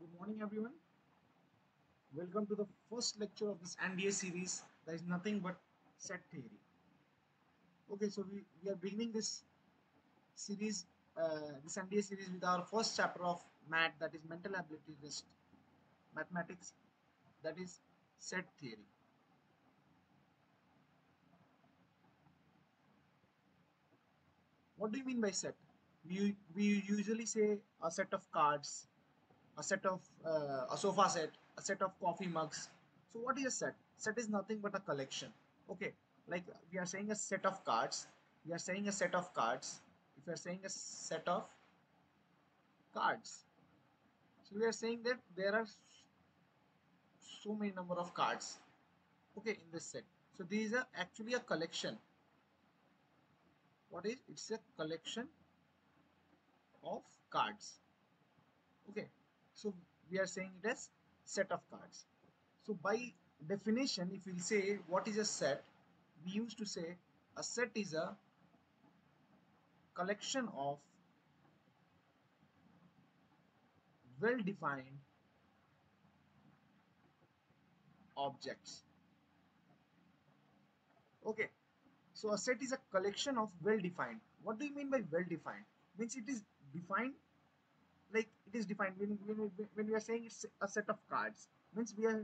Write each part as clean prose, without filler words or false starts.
Good morning, everyone. Welcome to the first lecture of this NDA series. That is nothing but set theory. Okay, so we are beginning this series, this NDA series with our first chapter of math, that is mental ability test, mathematics, that is set theory. What do you mean by set? We usually say a set of cards, a set of a sofa set, a set of coffee mugs. So what is a set? Set is nothing but a collection. Okay, like we are saying a set of cards. We are saying a set of cards. If we are saying a set of cards, so we are saying that there are so many number of cards. Okay, in this set. So these are actually a collection. What is? It's a collection of cards. Okay, so we are saying it as set of cards. So by definition, if we say what is a set, we used to say a set is a collection of well-defined objects. Okay, so a set is a collection of well-defined. What do you mean by well-defined? Means it is defined, like it is defined when we are saying it's a set of cards. Means we are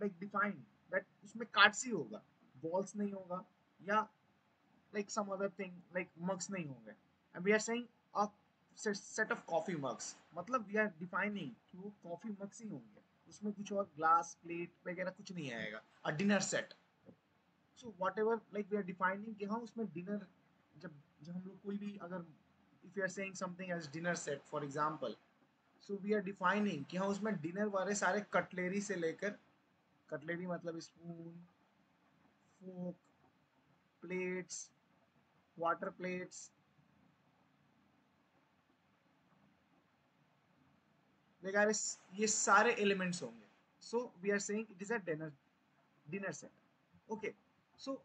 like defined that उसमें cards ही होगा, balls नहीं होगा, या like some other thing like mugs नहीं होंगे. And we are saying a set of coffee mugs, मतलब we are defining कि वो coffee mugs ही होंगे, उसमें कुछ और glass plate वगैरह कुछ नहीं आएगा. A dinner set. So whatever like we are defining कि हाँ उसमें dinner, जब जब हम लोग कोई भी अगर if we are saying something as dinner set for example, so we are defining कि हाँ उसमें dinner वाले सारे cutlery से लेकर, cutlery मतलब spoon, fork, plates, water plates वगैरह, ये सारे एलिमेंट्स होंगे. So we are saying it is a dinner set. Okay, so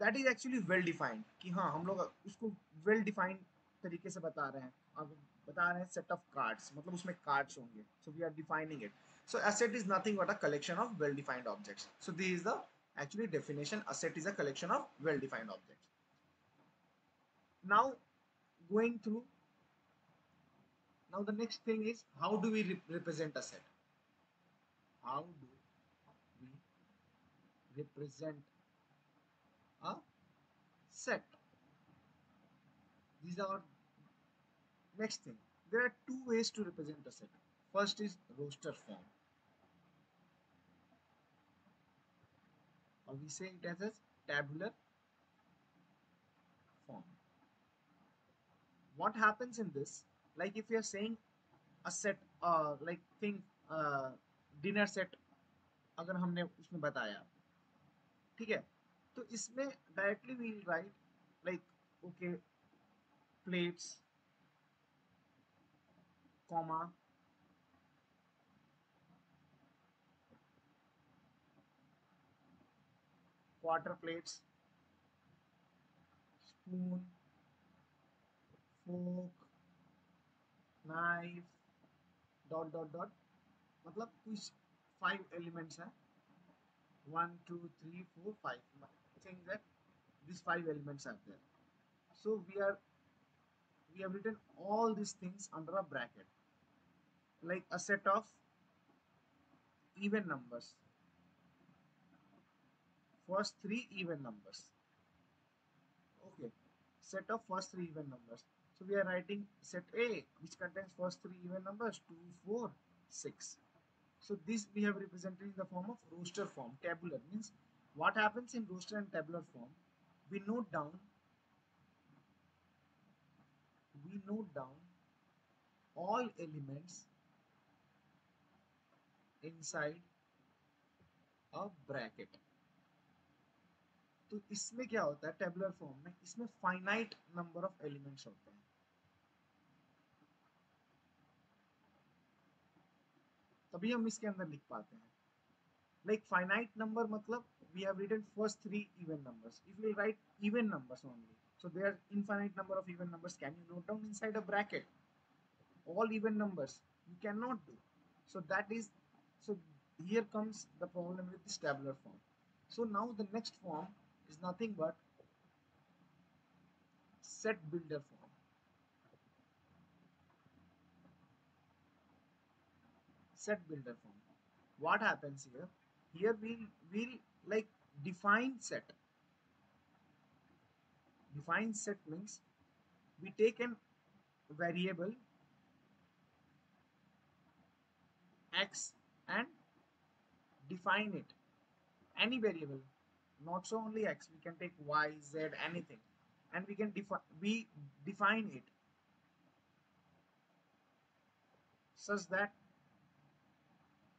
that is actually well defined कि हाँ हम लोग उसको वेल डिफाइंड तरीके से बता रहे हैं. अब बता रहे हैं सेट ऑफ कार्ड्स, मतलब उसमें कार्ड्स होंगे. So we are defining it. So a set is nothing but a collection of well defined objects. So this is the actually definition. A set is a collection of well defined objects. Now going through, now the next thing is how do we represent a set? How do we represent a set? These are our next thing. There are two ways to represent a set. First is roster form, or we say it as a tabular form. What happens in this? Like if you are saying a set, like think dinner set, अगर हमने उसमें बताया, ठीक है, तो इसमें directly we write like okay plates, comma, quarter plates, spoon, fork, knife, dot dot dot, मतलब कुछ 5 elements हैं. 1 2 3 4 5. Think that these 5 elements are there. So we have written all these things under a bracket, like a set of even numbers. First three even numbers. Okay, set of first three even numbers. So we are writing set A, which contains first three even numbers 2, 4, 6. So this we have represented in the form of roster form. Tabular means what happens in roster and tabular form. We note down we note down all elements inside a bracket. तो इसमें क्या होता है tabular form में, इसमें finite number of elements होते हैं, तभी हम इसके अंदर लिख पाते हैं. लाइक फाइनाइट नंबर मतलब we have written first three even numbers. If we write even numbers only, so there are infinite number of even numbers. Can you note down inside a bracket all even numbers? You cannot do. So that is, so here comes the problem with this tabular form. So now the next form is nothing but set builder form. Set builder form. What happens here? Here we'll like define set. Define set means we take an variable x and define it. Any variable, not so only x, we can take y, z, anything, and we define it such that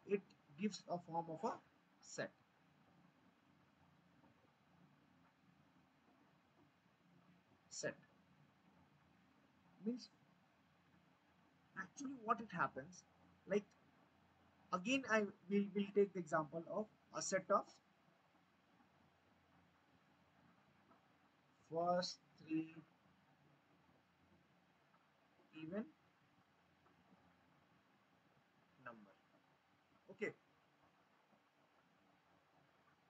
it gives a form of a set. Set means actually what it happens, like again I will take the example of a set of first three even number. Okay,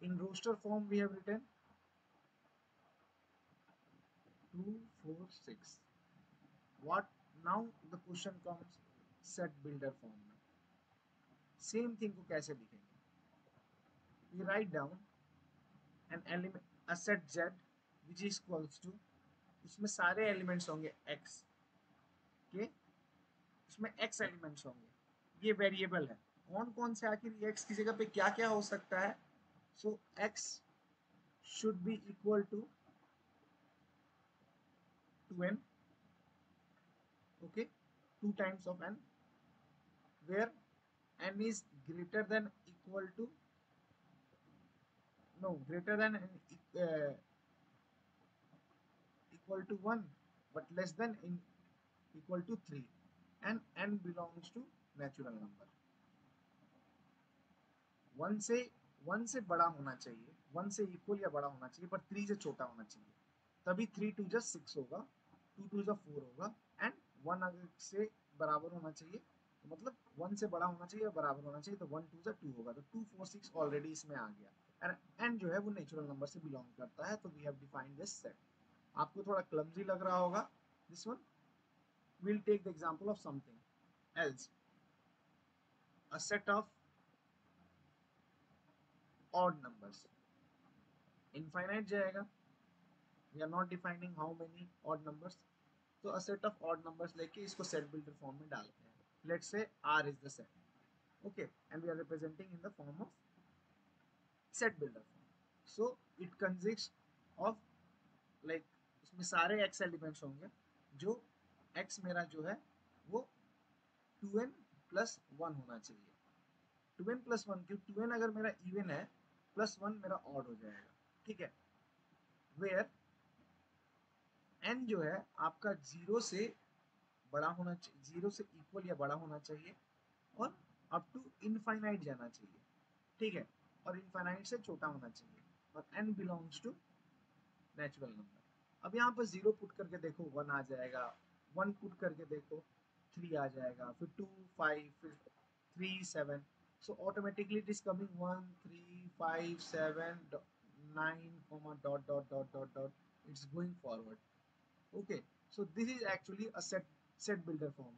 in roster form we have written 2 4 6. What now the question comes set builder form में same thing को कैसे लिखेंगे? We write down an element a set z which is equals to, उसमें सारे elements होंगे x के, उसमें x elements होंगे, ये वेरिएबल है, कौन कौन से आखिर ये x की जगह पे क्या क्या हो सकता है? सो x should be equal to 2n, okay, 2 times of n, where n is greater than equal to, no, greater than uh, equal to 1 but less than in equal to 3, and n belongs to natural number. 1 से 1 से बड़ा होना चाहिए, 1 से equal या बड़ा होना चाहिए, पर 3 से छोटा होना चाहिए, तभी 3 2 just 6 होगा, 2 2 just 4 होगा, एंड 1 अगर से बराबर होना चाहिए तो मतलब 1 से बड़ा होना चाहिए या बराबर होना चाहिए, तो 1 2 just 2 होगा, तो 2 4 6 ऑलरेडी इसमें आ गया, एंड जो है वो नेचुरल नंबर से बिलोंग करता है, तो we have defined this set. आपको थोड़ा क्लमजी लग रहा होगा this one. We'll take the example of something else, a set of odd numbers. Infinite जाएगा, we are not defining how many odd numbers, तो a set of odd numbers लेके इसको set builder form में डालते हैं. Let's say R is the set, okay, and we are representing in the form of set builder form. So it consists of like उसमें सारे x elements होंगे, जो x मेरा जो है वो 2n plus 1 होना चाहिए. 2n plus 1, क्योंकि 2n अगर मेरा इवन है, प्लस 1 मेरा ऑड हो जाएगा, ठीक है, वेयर n जो है आपका 0 से बड़ा होना चाहिए, 0 से इक्वल या बड़ा होना चाहिए, और अप टू इनफाइनाइट जाना चाहिए, ठीक है, और इनफाइनाइट से छोटा होना चाहिए, और n belongs to natural number. अब यहाँ पर 0 पुट करके देखो 1 आ जाएगा, 1 पुट करके देखो 3 आ जाएगा, फिर 2 5, फिर 3 7, so automatically it is coming 1 3 5 7 9 comma dot, it's going forward. Okay, so this is actually a set builder form.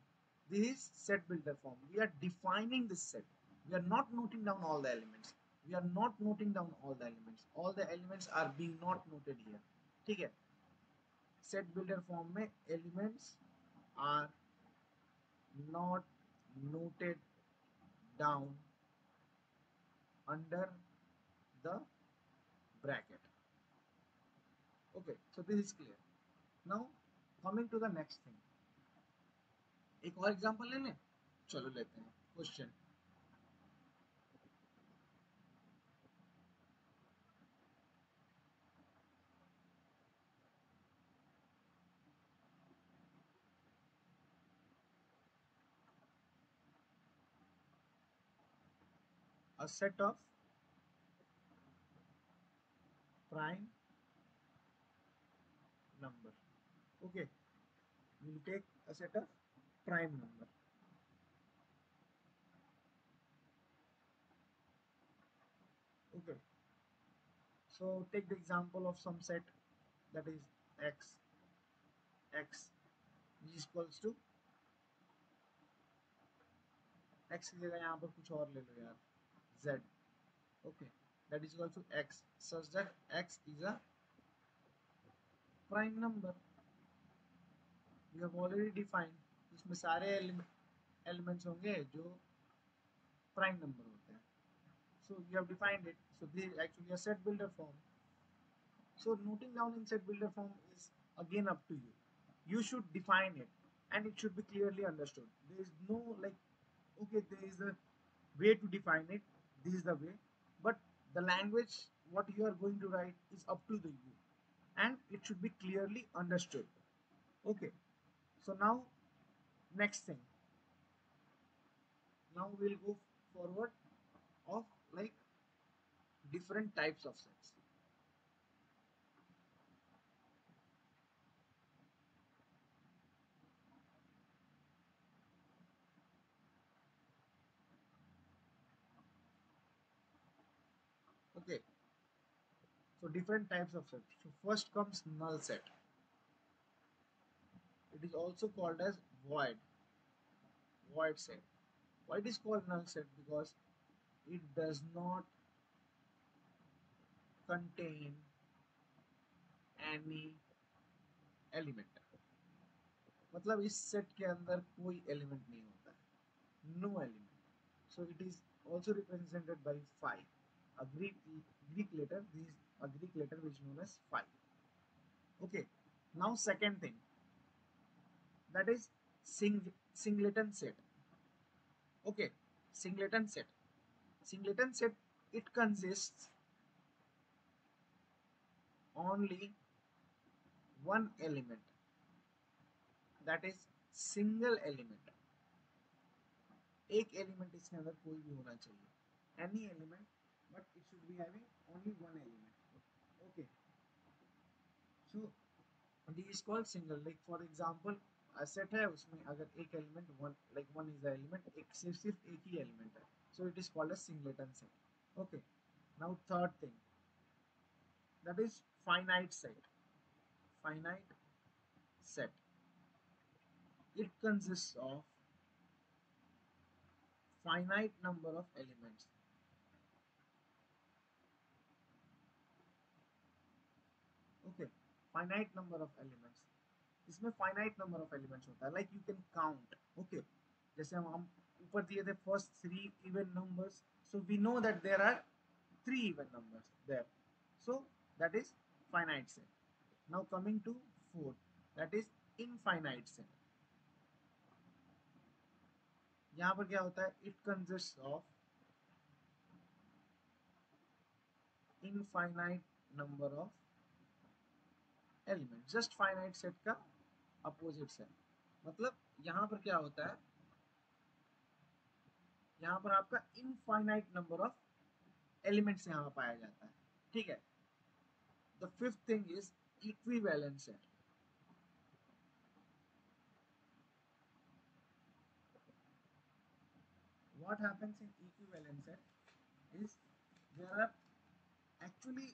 This is set builder form. We are defining this set. We are not noting down all the elements. We are not noting down all the elements. All the elements are being not noted here. ठीक है. Set builder form में elements are not noted down under the bracket. Okay, so this is clear. Now coming to the next thing. एक और example ले लें, चलो लेते हैं. Question, a set of prime number. Okay, we'll take a set of prime number. So take the example of some set that is x is equals to x की जगह यहाँ पर कुछ और ले लो यार z. Okay, that is equal to x such that x is a prime number. We have already defined इसमें सारे elements होंगे जो prime number होते हैं. So you have defined it. So this is actually a set builder form. So noting down in set builder form is again up to you. You should define it and it should be clearly understood. There is no like, okay, there is a way to define it. This is the way, but the language what you are going to write is up to the you, and it should be clearly understood. Okay. So now next thing. Now we'll go forward of like different types of sets. Okay. So different types of sets. So first comes null set. It is also called as void set. Why it is called null set? Because it does not contain any element. मतलब इस set के अंदर कोई element नहीं होता है, no element. So it is also represented by phi, a Greek letter. This is a Greek letter which is known as phi. Okay. Now second thing, that is singleton set. Okay, singleton set. Singleton set, it consists only one element, that is single element. एक element इसके अंदर कोई भी होना चाहिए, any element, but it should be having only one element. Okay. So this is called single. Like for example set है, उसमें अगर एक element one, like one is the element, एक सिर्फ एक ही एलिमेंट है, so it is called as singleton set. Okay. Now third thing, that is finite set. Finite set, it consists of finite number of elements. Okay, finite number of elements. इसमें finite number of elements होता है, like you can count. Okay, जैसे हम ऊपर दिए थे first three even numbers, so we know that there are three even numbers there, so that is finite set. Now coming to fourth, that is infinite set. यहाँ पर क्या होता है, it consists of infinite number of elements. Just finite set का opposite set. मतलब यहाँ पर क्या होता है, यहाँ पर आपका इनफाइनाइट नंबर ऑफ एलिमेंट्स यहाँ पर पाया जाता है. ठीक है. The fifth thing is equivalent set. What happens in equivalent set is there are actually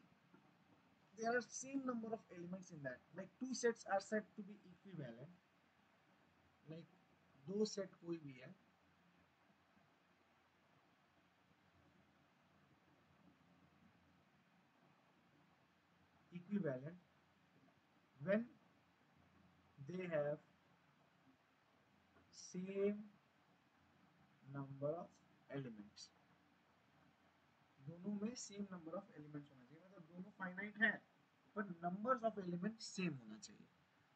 there are same number of elements in that. Like two sets are said to be equivalent. Like दो set कोई भी है, equivalent when they have same number of elements. दोनों में same number of elements होना चाहिए, मतलब दोनों फाइनाइट है पर नंबर्स ऑफ एलिमेंट्स सेम होना चाहिए.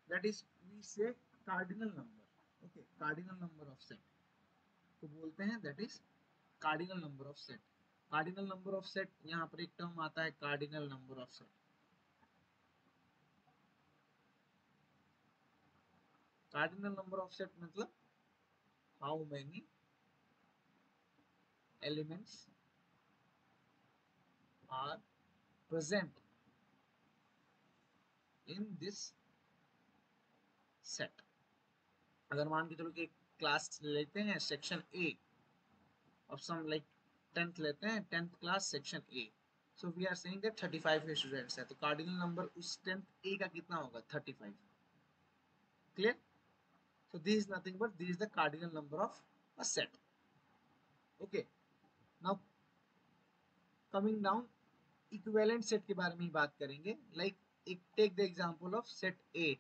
That is we say cardinal number. Okay, cardinal number of set को बोलते हैं, that is cardinal number of set. Cardinal number of set, यहाँ पर एक टर्म आता है cardinal number of set. Cardinal number of set मतलब how many elements are present in this set. अगर मान के चलो कि क्लास लेते हैं section A of some, like 10th लेते हैं, 10th class section A. So we are saying that 35 students है, तो कार्डिनल नंबर उस स्ट्रेंथ ए का कितना होगा? 35. Clear? So this is nothing but this is the cardinal number of a set. Okay, now coming down, equivalent set के बारे में ही बात करेंगे. लाइक एक take the example of set A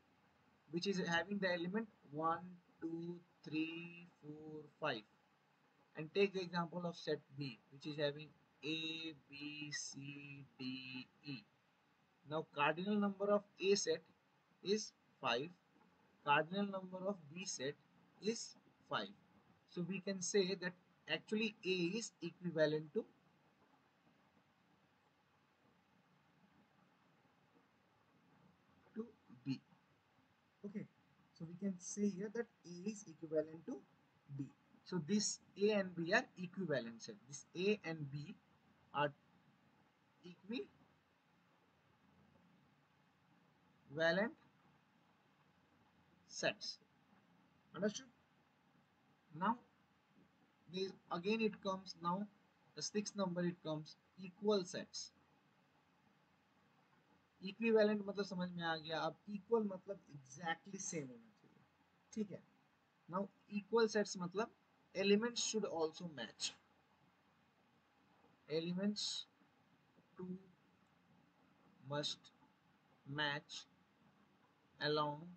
which is having the element 1 2 3 4 5, and take the example of set B which is having A B C D E. Now cardinal number of A set is 5, cardinal number of B set is 5. So we can say that actually A is equivalent to B. Okay, so we can say here that A is equivalent to B. So this A and B are equivalent set. This A and B are equivalent sets. Understood? Now this again it comes now the sixth number it comes equal sets. Equivalent मतलब समझ में आ गया. अब equal मतलब exactly same होना चाहिए. ठीक है. Now equal sets मतलब elements should also match. Elements two must match along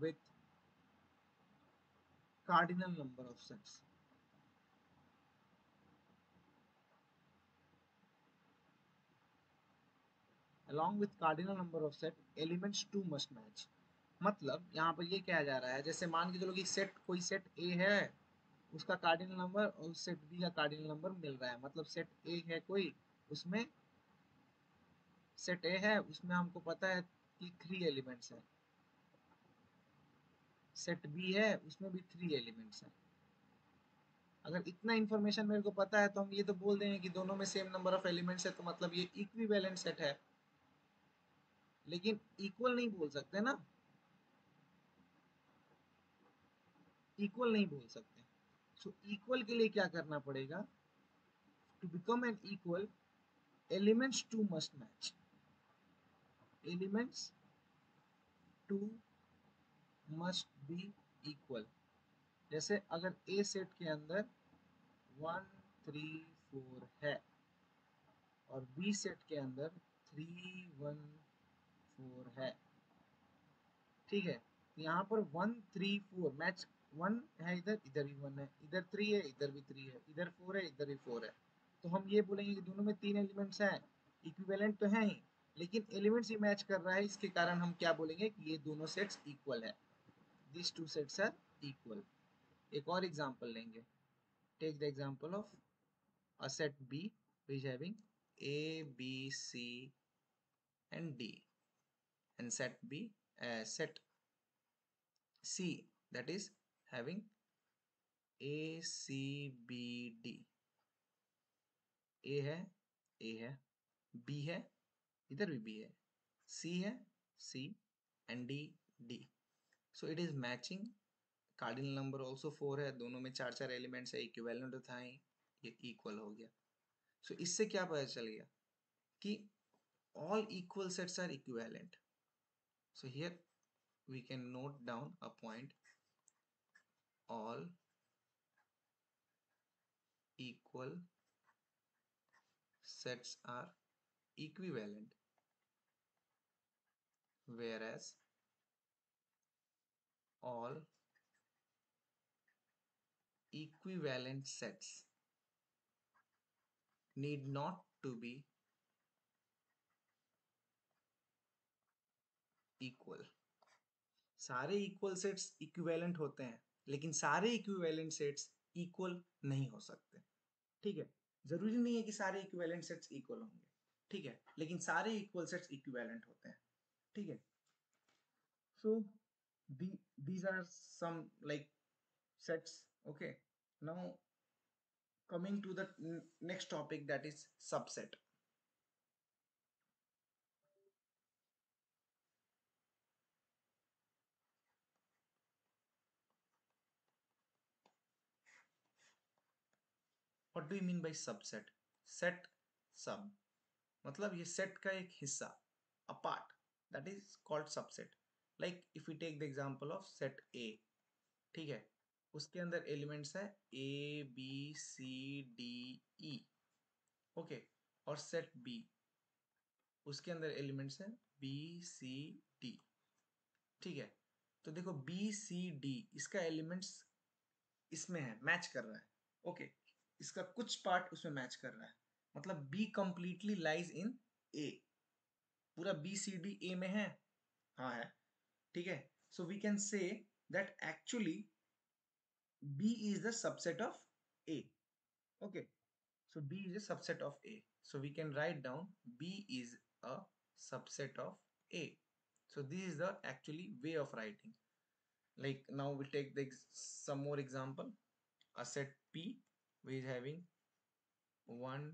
with cardinal number of sets. Along with cardinal number of set, elements two must match. मतलब यहाँ पर ये क्या जा रहा है, जैसे मान के चलो कि सेट कोई सेट ए है, उसका कार्डिनल नंबर और सेट बी का कार्डिनल नंबर मिल रहा है. मतलब सेट ए है कोई, उसमें सेट ए है उसमें हमको पता है कि 3 एलिमेंट्स है. सेट बी है उसमें भी 3 एलिमेंट्स है. अगर इतना इन्फॉर्मेशन मेरे को पता है तो हम ये तो बोल देंगे कि दोनों में सेम नंबर ऑफ एलिमेंट्स है, तो मतलब ये इक्विवेलेंट सेट है. लेकिन इक्वल नहीं बोल सकते ना, इक्वल नहीं बोल सकते. सो इक्वल के लिए क्या करना पड़ेगा? To become an equal, elements too must match. Elements too must be equal. जैसे अगर ए सेट के अंदर 1 3 4 है और बी सेट के अंदर 3 1 4 है, ठीक है, तो यहाँ पर 1 3 4 मैच. 1 है इधर, इधर भी 1 है, इधर 3 है, इधर भी 3 है, इधर 4 है, इधर भी 4 है. तो हम ये बोलेंगे कि दोनों में 3 एलिमेंट्स हैं, इक्विवेलेंट तो हैं ही, लेकिन एलिमेंट्स ही मैच कर रहा है. इसके कारण हम क्या बोलेंगे कि ये दोनों सेट्स इक्वल है. This two sets are equal. एक और एग्जांपल लेंगे. Take the example of a set B which having A B C and D, and set B set C that is having A C B D. A है, A है, B है, इधर भी B है, C है, C and D D. So it is matching. Cardinal number also 4 है, दोनों में 4 4 एलिमेंट्स है, इक्विवेलेंट था ही, ये इक्वल हो गया. सो इससे क्या पता चल गया कि all equal sets are equivalent. So here we can note down a point: all equal sets are equivalent, whereas all equivalent sets need not to be equal. सारे इक्वल सेट्स इक्विवेलेंट होते हैं, लेकिन सारे इक्विवेलेंट सेट्स इक्वल नहीं हो सकते. ठीक है, जरूरी नहीं है कि सारे इक्विवेलेंट सेट्स इक्वल होंगे. ठीक है, लेकिन सारे इक्वल सेट्स इक्विवेलेंट होते हैं. ठीक है. So these are some like sets. Okay, now coming to the next topic, that is subset. What do you mean by subset? Set sub. मतलब ये सेट का एक हिस्सा, a part, that is called subset. Like if you take the example of set A, ठीक है, उसके अंदर elements है A B C D E, okay, और सेट बी, उसके अंदर एलिमेंट्स है बी सी डी, ठीक है. तो देखो बी सी डी इसका एलिमेंट्स इसमें है, मैच कर रहा है, ओके, इसका कुछ पार्ट उसमें मैच कर रहा है, मतलब बी कंप्लीटली लाइज इन ए, पूरा बी सी डी ए में है, हाँ है, ठीक है. So we can say that actually B is the subset of A, okay, so B is a subset of A, so we can write down B is a subset of A. So this is the actually way of writing. Like now we take the some more example. A set P which is having 1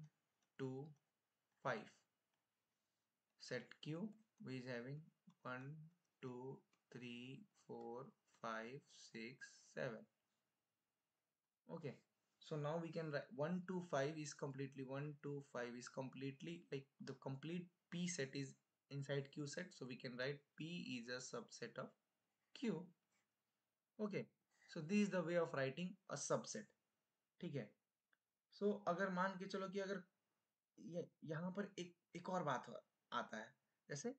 2 5, set Q which is having 1 2 3 4 5 6 7. Okay, so now we can write 1 to 5 is completely 1 to 5 is completely like the complete P set is inside Q set, so we can write P is a subset of Q. Okay, so this is the way of writing a subset. ठीक है. So अगर मान के चलो कि अगर ये यहाँ पर एक और बात आता है, जैसे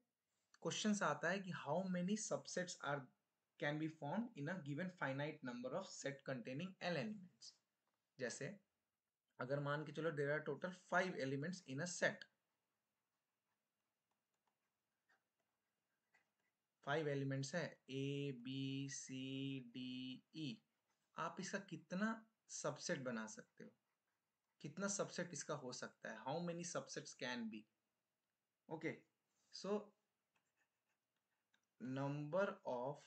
क्वेश्चन आता है कि how many subsets are can be form in a given finite number of set containing l elements. जैसे अगर मान के चलो there are total 5 elements in a set, 5 elements है ए बी सी डी ई, आप इसका कितना सबसेट बना सकते हो, कितना सबसेट इसका हो सकता है, how many subsets can be. Okay, so number of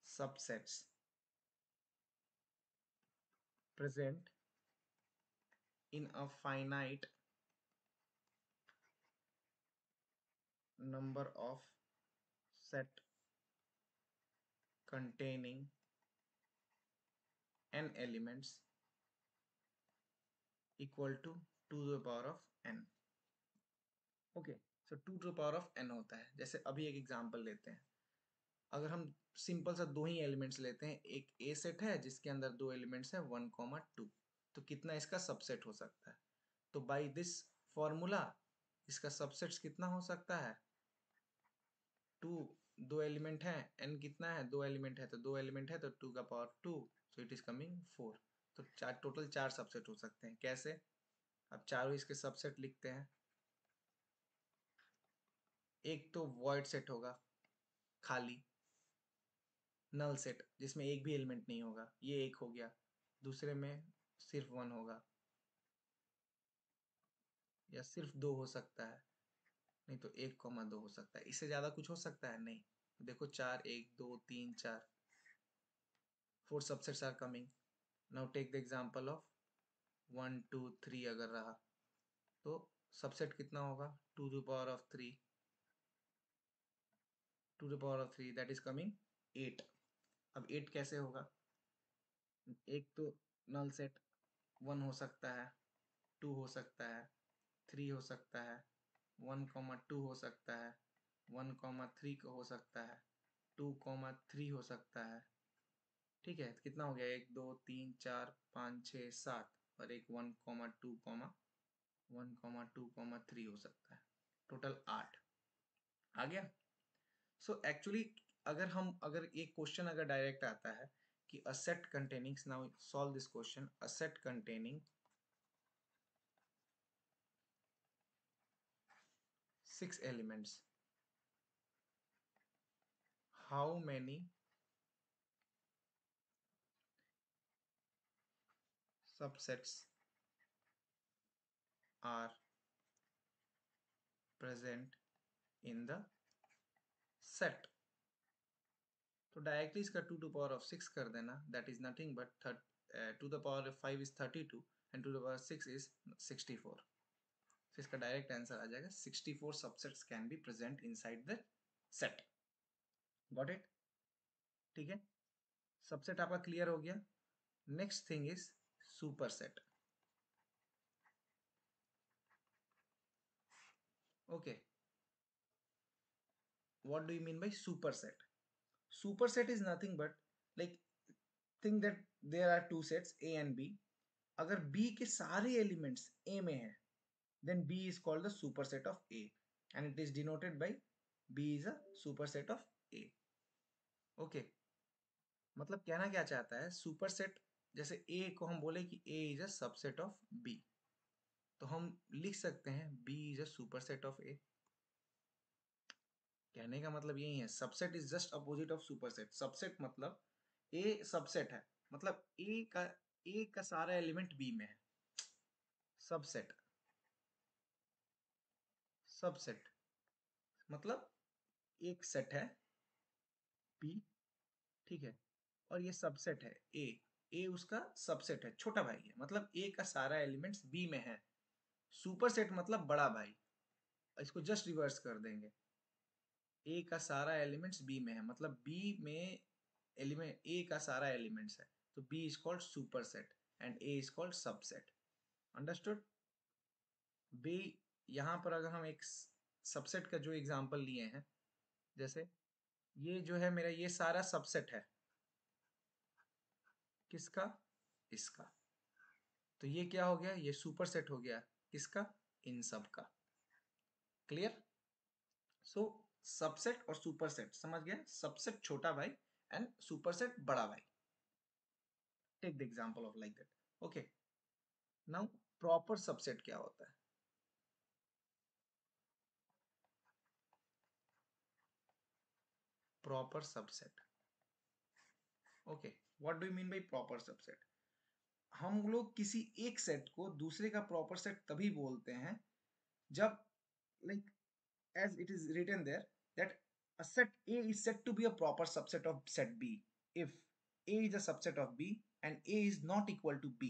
subsets present in a finite number of set containing n elements equal to 2 to the power of n. ओके, so 2 to power of n होता है. जैसे अभी एक example लेते हैं, अगर हम सिंपल सा दो ही एलिमेंट्स लेते हैं, एक ए सेट है जिसके अंदर दो एलिमेंट्स हैं 1 2, तो कितना इसका सबसेट हो सकता है. तो बाय दिस फॉर्मूला इसका सबसेट्स कितना हो सकता है, 2, दो एलिमेंट है, n कितना है, दो एलिमेंट है, तो दो एलिमेंट है तो 2 का power 2, so it is coming 4. तो चार टोटल 4 सबसेट हो सकते हैं. कैसे, अब चारों इसके सबसेट लिखते हैं. एक तो वॉइड सेट होगा, खाली नल सेट जिसमें एक भी एलिमेंट नहीं होगा, ये एक हो गया. दूसरे में सिर्फ 1 होगा, या सिर्फ 2 हो सकता है, नहीं तो 1 2 हो सकता है. इससे ज्यादा कुछ हो सकता है नहीं. देखो 4 1 2 3 4, 4 subsets are coming. Now take the example of 1 2 3 अगर रहा, तो सबसेट कितना होगा, 2 to power of 3, 2 to power of 3 that is coming 8. अब 8 कैसे होगा, एक तो नल सेट 1 हो सकता है, 2 हो सकता है, 3 हो सकता है, 1 2 हो सकता है, 1 3 हो सकता है, 2 3 हो सकता है. ठीक है, कितना हो गया, 1 2 3 4 5 6 7, और एक 1 2 1 2 3 हो सकता है. टोटल 8 आ गया. सो एक्चुअली अगर एक क्वेश्चन अगर डायरेक्ट आता है कि a set containing, now solve this question, a set containing 6 elements, how many subsets are present in the set. तो डायरेक्टली इसका 2 टू पावर ऑफ 6 कर देना, that is nothing but 2 the power of 5 is 32 and 2 the power 6 is 64. तो इसका direct answer आ जाएगा 64 subsets can be present inside the set. Got it. ठीक है, subset आपका क्लियर हो गया. Next thing is super set. Okay, what do you mean by superset? Superset is nothing but like think that there are two sets A and B. अगर B के सारे elements A में है then B is called the superset of A and it is denoted by B is a superset of A. Okay, मतलब कहना क्या चाहता है, सुपरसेट जैसे A को हम बोले कि A is a subset of B, तो हम लिख सकते हैं B is a superset of A. कहने का मतलब यही है, subset is just opposite of superset. Subset मतलब ए सबसेट है, मतलब ए का सारा एलिमेंट बी में है. सबसेट, सबसेट मतलब एक सेट है बी, ठीक है, और ये सबसेट है ए. ए उसका सबसेट है, छोटा भाई है, मतलब ए का सारा एलिमेंट्स बी में है. सुपरसेट मतलब बड़ा भाई. इसको जस्ट रिवर्स कर देंगे, ए का सारा एलिमेंट्स बी में है, मतलब बी में एलिमेंट ए का सारा एलिमेंट्स है, तो B is called superset and A is called subset. Understood? B, यहाँ पर अगर हम एक सबसेट का जो एग्जांपल लिए हैं, जैसे ये जो है मेरा, ये सारा सबसेट है किसका, इसका, तो ये क्या हो गया, ये सुपरसेट हो गया किसका, इन सब का. क्लियर? सो सबसेट और सुपरसेट समझ गए, सबसेट छोटा भाई एंड सुपरसेट बड़ा भाई. Take the example of like that. Okay, now proper subset क्या होता है? Proper subset. Okay, what do you mean by proper subset? हम लोग किसी एक सेट को दूसरे का प्रॉपर सेट तभी बोलते हैं जब, like as it is written there, that a set A is said to be a proper subset of set B if A is a subset of B and A is not equal to B.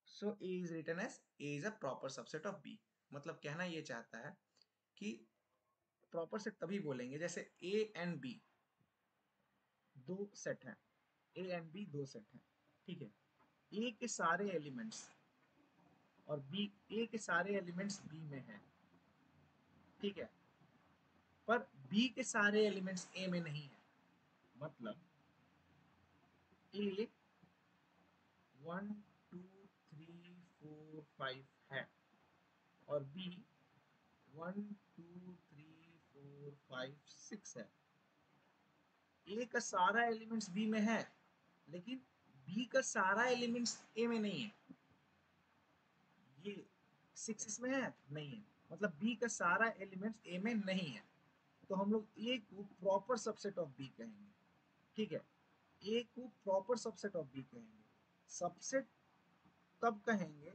So A is written as A is a proper subset of B. मतलब कहना ये चाहता है कि proper set तभी बोलेंगे जैसे A and B दो सेट हैं, A and B दो सेट हैं, ठीक है, A के सारे एलिमेंट्स और B, A के सारे एलिमेंट्स B में हैं, ठीक है, पर B के सारे एलिमेंट्स A में नहीं है. मतलब A 1 2 3 4 5 है और B 1 2 3 4 5 6 है. A का सारा एलिमेंट्स B में है लेकिन B का सारा एलिमेंट्स A में नहीं है. ये 6 इसमें है नहीं है, मतलब B का सारा एलिमेंट्स A में नहीं है, तो हम लोग A को प्रॉपर सबसेट ऑफ B कहेंगे. ठीक है, A को प्रॉपर सबसेट ऑफ B कहेंगे. सबसेट तब कहेंगे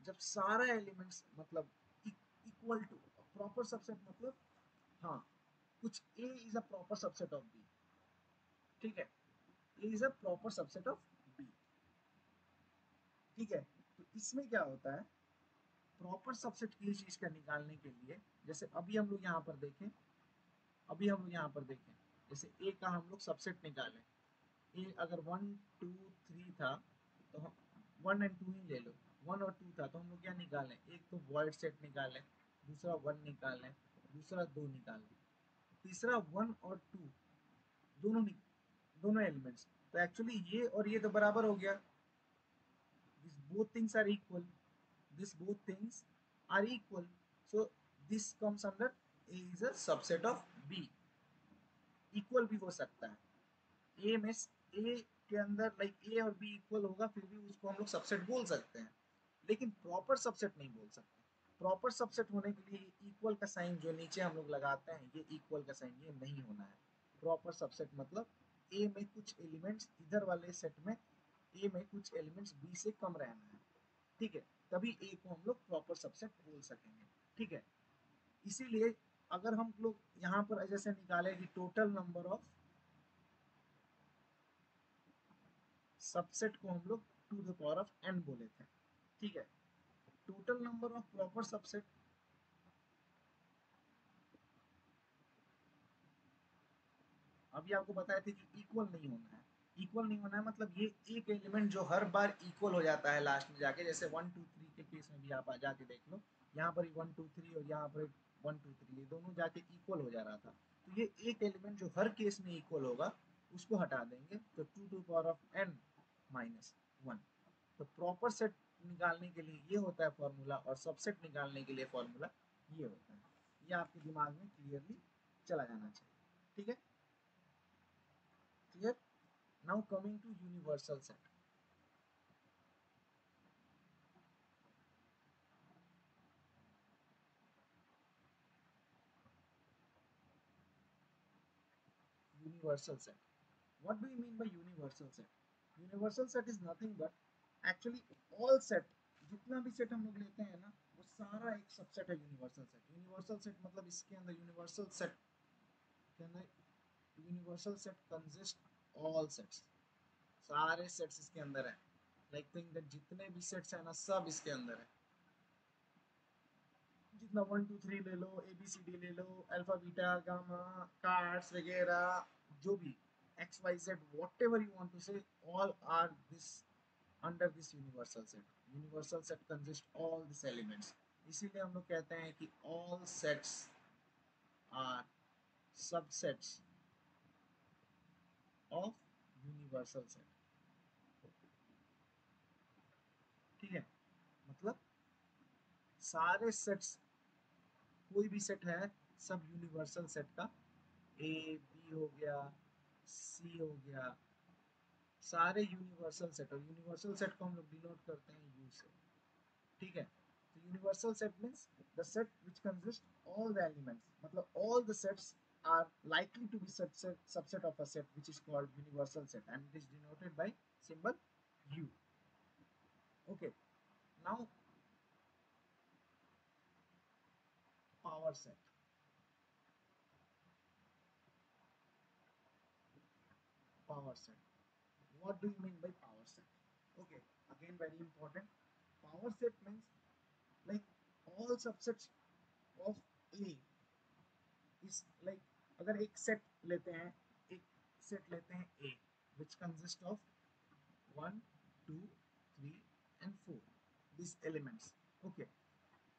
जब सारा एलिमेंट्स मतलब इक्वल टू. प्रॉपर सबसेट मतलब हाँ, कुछ A is a proper subset of B. ठीक है, A is a proper subset of B. ठीक है, तो इसमें क्या होता है, प्रॉपर सबसेट की चीज का निकालने के लिए, जैसे अभी हम लोग यहाँ पर देखें, अभी हम लोग यहाँ पर देखें, जैसे A का हम लोग सबसेट निकालें. A अगर 1 2 3 था तो हम 1 एंड 2 ही ले लो. 1 और 2 था तो हम लोग क्या निकालें, एक तो वॉइड सेट निकालें, दूसरा 1 निकालें, दूसरा 2 निकालें, तीसरा 1 और 2 दोनों दोनों एलिमेंट्स. तो एक्चुअली ये और ये तो बराबर हो गया. This both things are equal, this both things are equal, so this comes under A is a subset of B. Equal भी हो सकता है, ए में ए के अंदर लाइक ए और बी इक्वल होगा फिर भी उसको हम लोग सबसेट बोल सकते हैं, लेकिन प्रॉपर सबसेट नहीं बोल सकते. प्रॉपर सबसेट होने के लिए इक्वल का साइन जो नीचे हम लोग लगाते हैं, ये इक्वल का साइन ये नहीं होना है. प्रॉपर सबसेट मतलब ए में कुछ एलिमेंट्स इधर वाले सेट में, ए में कुछ एलिमेंट्स बी से कम रहना है. ठीक है, तभी ए को हम लोग प्रॉपर सबसेट बोल सकेंगे. ठीक है, इसीलिए अगर हम लोग यहाँ पर जैसे निकाले कि टोटल नंबर ऑफ सबसेट को हम लोग to the power of n बोले थे. ठीक है, total number of proper subset अभी आपको बताया था कि इक्वल नहीं होना है. इक्वल नहीं होना है मतलब ये एक एलिमेंट जो हर बार इक्वल हो जाता है लास्ट में जाके, जैसे 1 2 3 के केस में भी आप जाके देख लो, यहाँ पर 1 2 3 और यहाँ पर 1 2 3 ये दोनों जाके इक्वल हो जा रहा था, तो ये एक एलिमेंट जो हर केस में इक्वल होगा उसको हटा देंगे, तो 2 to the power of n - 1। तो प्रॉपर सेट निकालने के लिए ये होता है फॉर्मूला, और सबसेट निकालने के लिए फॉर्मूला ये होता है। ये आपके दिमाग में क्लियरली चला जाना चाहिए, ठीक है, clear. Now coming to universal set. Universal set, what do you mean by universal set? Universal set is nothing but actually all set, जितना भी सेट हम लोग लेते हैं ना वो सारा एक सबसेट है यूनिवर्सल सेट। यूनिवर्सल सेट मतलब इसके अंदर यूनिवर्सल सेट के अंदर universal set consist all sets, सारे सेट्स इसके अंदर है। लाइक थिंक दैट जितने भी सेट्स है ना सब इसके अंदर है, जितना 1 2 3 ले लो, ABCD ले लो, अल्फा बीटा गामा कार्ड्स वगैरह, जो भी XYZ whatever you want to say, all are this under this universal set। universal set consists all these elements, इसीलिए हम लोग कहते हैं कि all sets are subsets of universal set। ठीक है, मतलब सारे सेट्स, कोई भी सेट है सब यूनिवर्सल सेट का, A B हो गया, C हो गया, सारे यूनिवर्सल सेट। और यूनिवर्सल सेट को हम लोग डिनोट करते हैं U से, ठीक है। तो universal set means the set which consist all the elements, मतलब all the sets are likely to be subset of a set which is called universal set, and it is denoted by symbol U। Okay, now power set। power set, what do you mean by power set? Okay, again very important, power set means like all subsets of A is like, अगर एक set लेते हैं, एक set लेते हैं A which consists of 1 2 3 and 4 these elements। okay,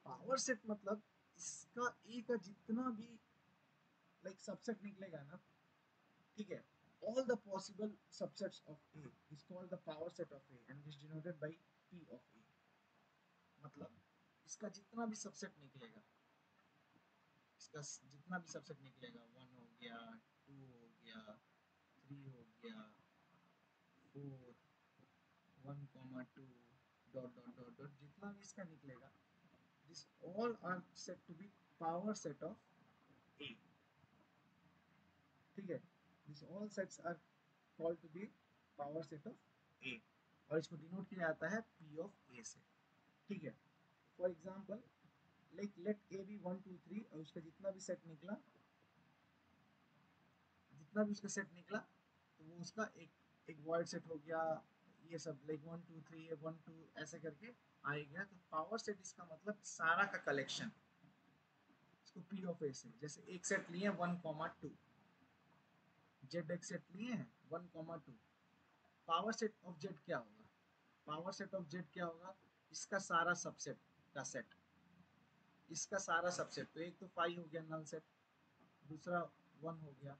power set मतलब इसका A का जितना भी लाइक सबसेट निकलेगा ना, ठीक है, all the possible subsets of A is called the power set of A and is denoted by P of A। मतलब इसका जितना भी सबसेट निकलेगा, इसका जितना भी सबसेट निकलेगा, 1 हो गया, 2 हो गया, 3 हो गया, 4 1 2 डॉट डॉट डॉट डॉट, जितना भी इसका निकलेगा, this all are said to be power set of A। ठीक है, this all sets are called to be power set of A, और इसको डिनोट किया जाता है P of A से। ठीक है, for example like let A B 1 2 3 और उसका जितना भी सेट निकला, जितना भी उसका सेट निकला, तो वो उसका एक एक वॉइड सेट हो गया, ये सब लाइक 1 2 3 1 2 ऐसे करके आ गया। तो पावर सेट इसका मतलब सारा का कलेक्शन, इसको P ऑफ A से, जैसे एक सेट लिए 1 2 जेड एक सेट लिए हैं 1 2, पावर सेट ऑफ जेड क्या होगा? पावर सेट ऑफ जेड क्या होगा? इसका सारा सबसेट का सेट, इसका सारा सबसेट। तो एक तो 5 हो गया नल सेट, दूसरा 1 हो गया,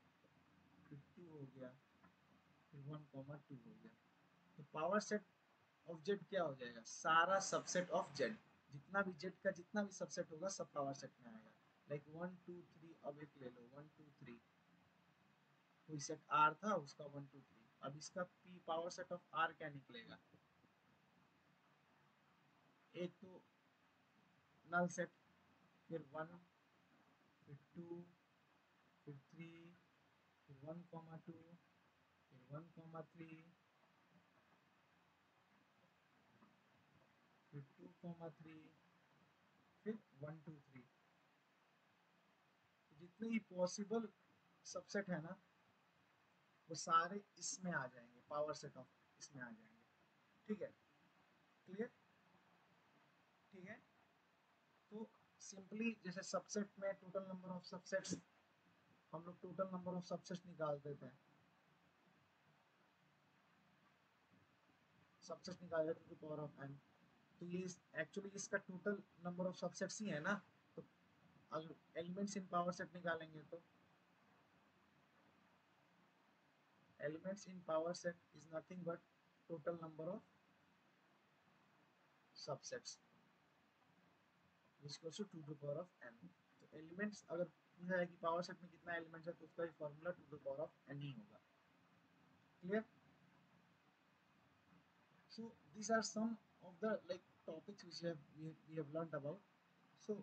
फिर 2 हो गया, फिर 1 2 हो गया। तो पावर सेट ऑफ जेड क्या हो जाएगा? सारा सबसेट ऑफ जेड, जितना भी जेड का जितना भी सबसेट होगा सब पावर सेट में आएगा। लाइक 1 2 3, अब एक ले लो 1 2 3, कोई सेट आर था उसका 1 2 3, अब इसका p power set of r क्या निकलेगा? एक तो नल सेट, फिर 1, फिर 2, फिर 3, फिर 1 2, फिर 1 3, फिर 2 3, फिर 1 2 3। जितने ही पॉसिबल सबसेट है ना वो सारे इसमें आ जाएंगे, पावर सेट ऑफ इसमें आ जाएंगे। ठीक है, क्लियर? ठीक है, तो सिंपली जैसे सबसेट में टोटल नंबर ऑफ सबसेट्स, हम लोग टोटल नंबर ऑफ सबसेट्स निकाल देते हैं, सबसेट निकाल देते हैं टू पावर ऑफ n। तो ये एक्चुअली इसका टोटल नंबर ऑफ सबसेट्स ही है ना, तो अगर एलिमेंट्स इन पावर सेट निकालेंगे तो elements in power set is nothing but total number of subsets equal to 2 to power of n। तो एलिमेंट्स अगर पूछा है कि पावर सेट में कितना एलिमेंट्स है तो उसका भी formula 2 to power of n ही होगा। Clear? So these are some of the like topics which we have learned about. So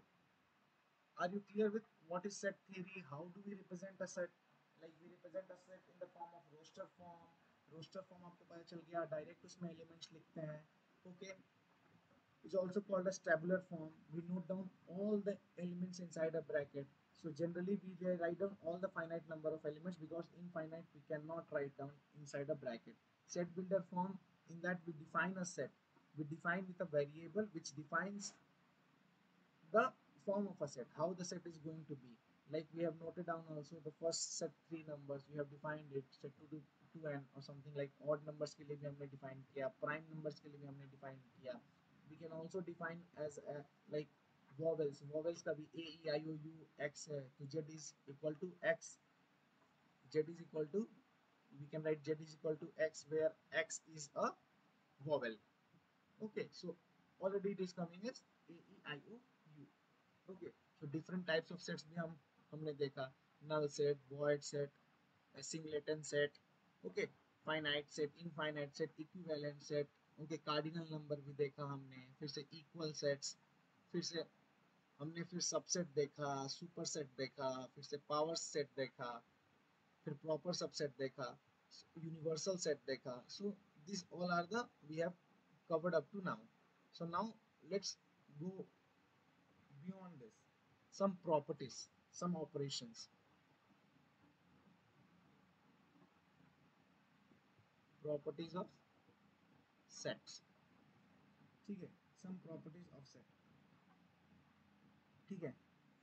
are you clear with what is set theory? How do we represent a set? Like we represent a set in the form of roster form. Roster form आपको पता चल गया, direct उसमें elements लिखते हैं। Okay, is also called as tabular form. We note down all the elements inside a bracket. So generally we write down all the finite number of elements because infinite we cannot write down inside a bracket. Set builder form, in that we define a set. We define with a variable which defines the form of a set, how the set is going to be. Like we have noted down also the first set three numbers, we have defined it, set 2 to 2n or something like odd numbers के लिए भी हमने define किया, prime numbers के लिए भी हमने define किया. We can also define as a, like vowels, vowels का भी a e i o u x है, तो z is equal to x, z is equal to, we can write z is equal to x where x is a vowel. Okay, so already it is coming as a e i o u. Okay, so different types of sets भी हमने देखा, null set, void set, singleton set, okay, finite set, infinite set, equivalent set, okay, cardinal number भी देखा हमने, फिर से equal sets, फिर से हमने फिर सबसेट देखा, सुपर सेट देखा, फिर से पावर सेट देखा, फिर प्रॉपर सबसेट देखा, यूनिवर्सल सेट देखा. So these all are the we have covered up to now. So now let's go beyond this. Some properties, some operations. Properties of sets. ठीक है, some properties of set. ठीक है,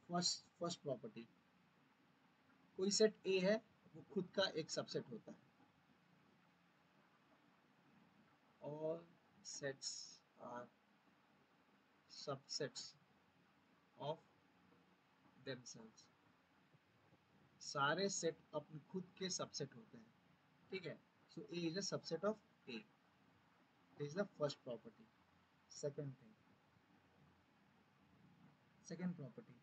first property, कोई set A है वो खुद का एक सबसेट होता है. All sets are subsets of themselves. सारे सेट अपने खुद के सबसेट होते हैं. ठीक है, so A is a subset of A. This is the first property. Second thing, second property,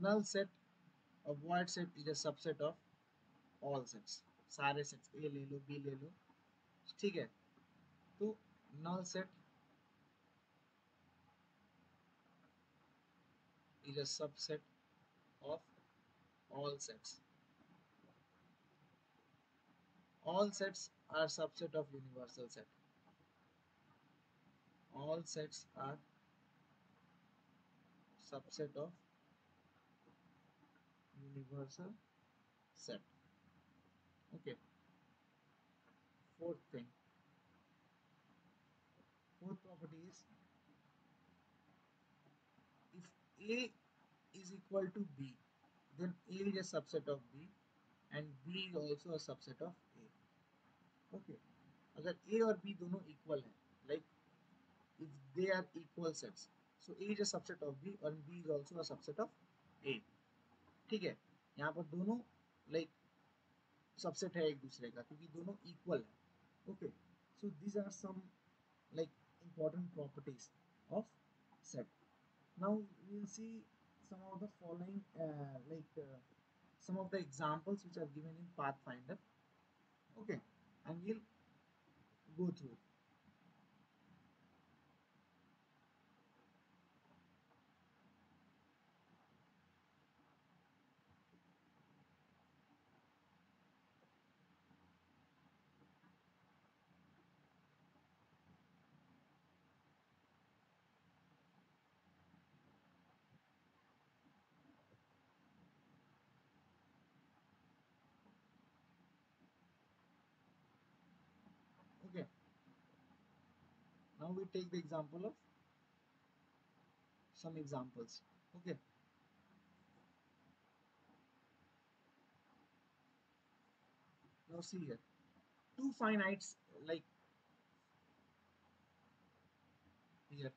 null set और void set is a subset of all sets. सारे सेट्स ए ले लो, बी ले लो, ठीक है. तो null set is a subset of all sets. All sets are subset of universal set. All sets are subset of universal set. Okay. Fourth thing, fourth property is if A is equal to B, then A is a subset of B and B is also a subset of A. Okay. अगर A और B दोनों equal हैं, like if they are equal sets, so A is a subset of B and B is also a subset of A. ठीक है, यहाँ पर दोनों like subset है एक दूसरे का क्योंकि दोनों इक्वल है. Okay, so these are some like important properties of set. Now we will see some of the following some of the examples which are given in Pathfinder. Okay, and we'll go through it. Okay, now we take the example of some examples. Okay, now see here, two finites like here,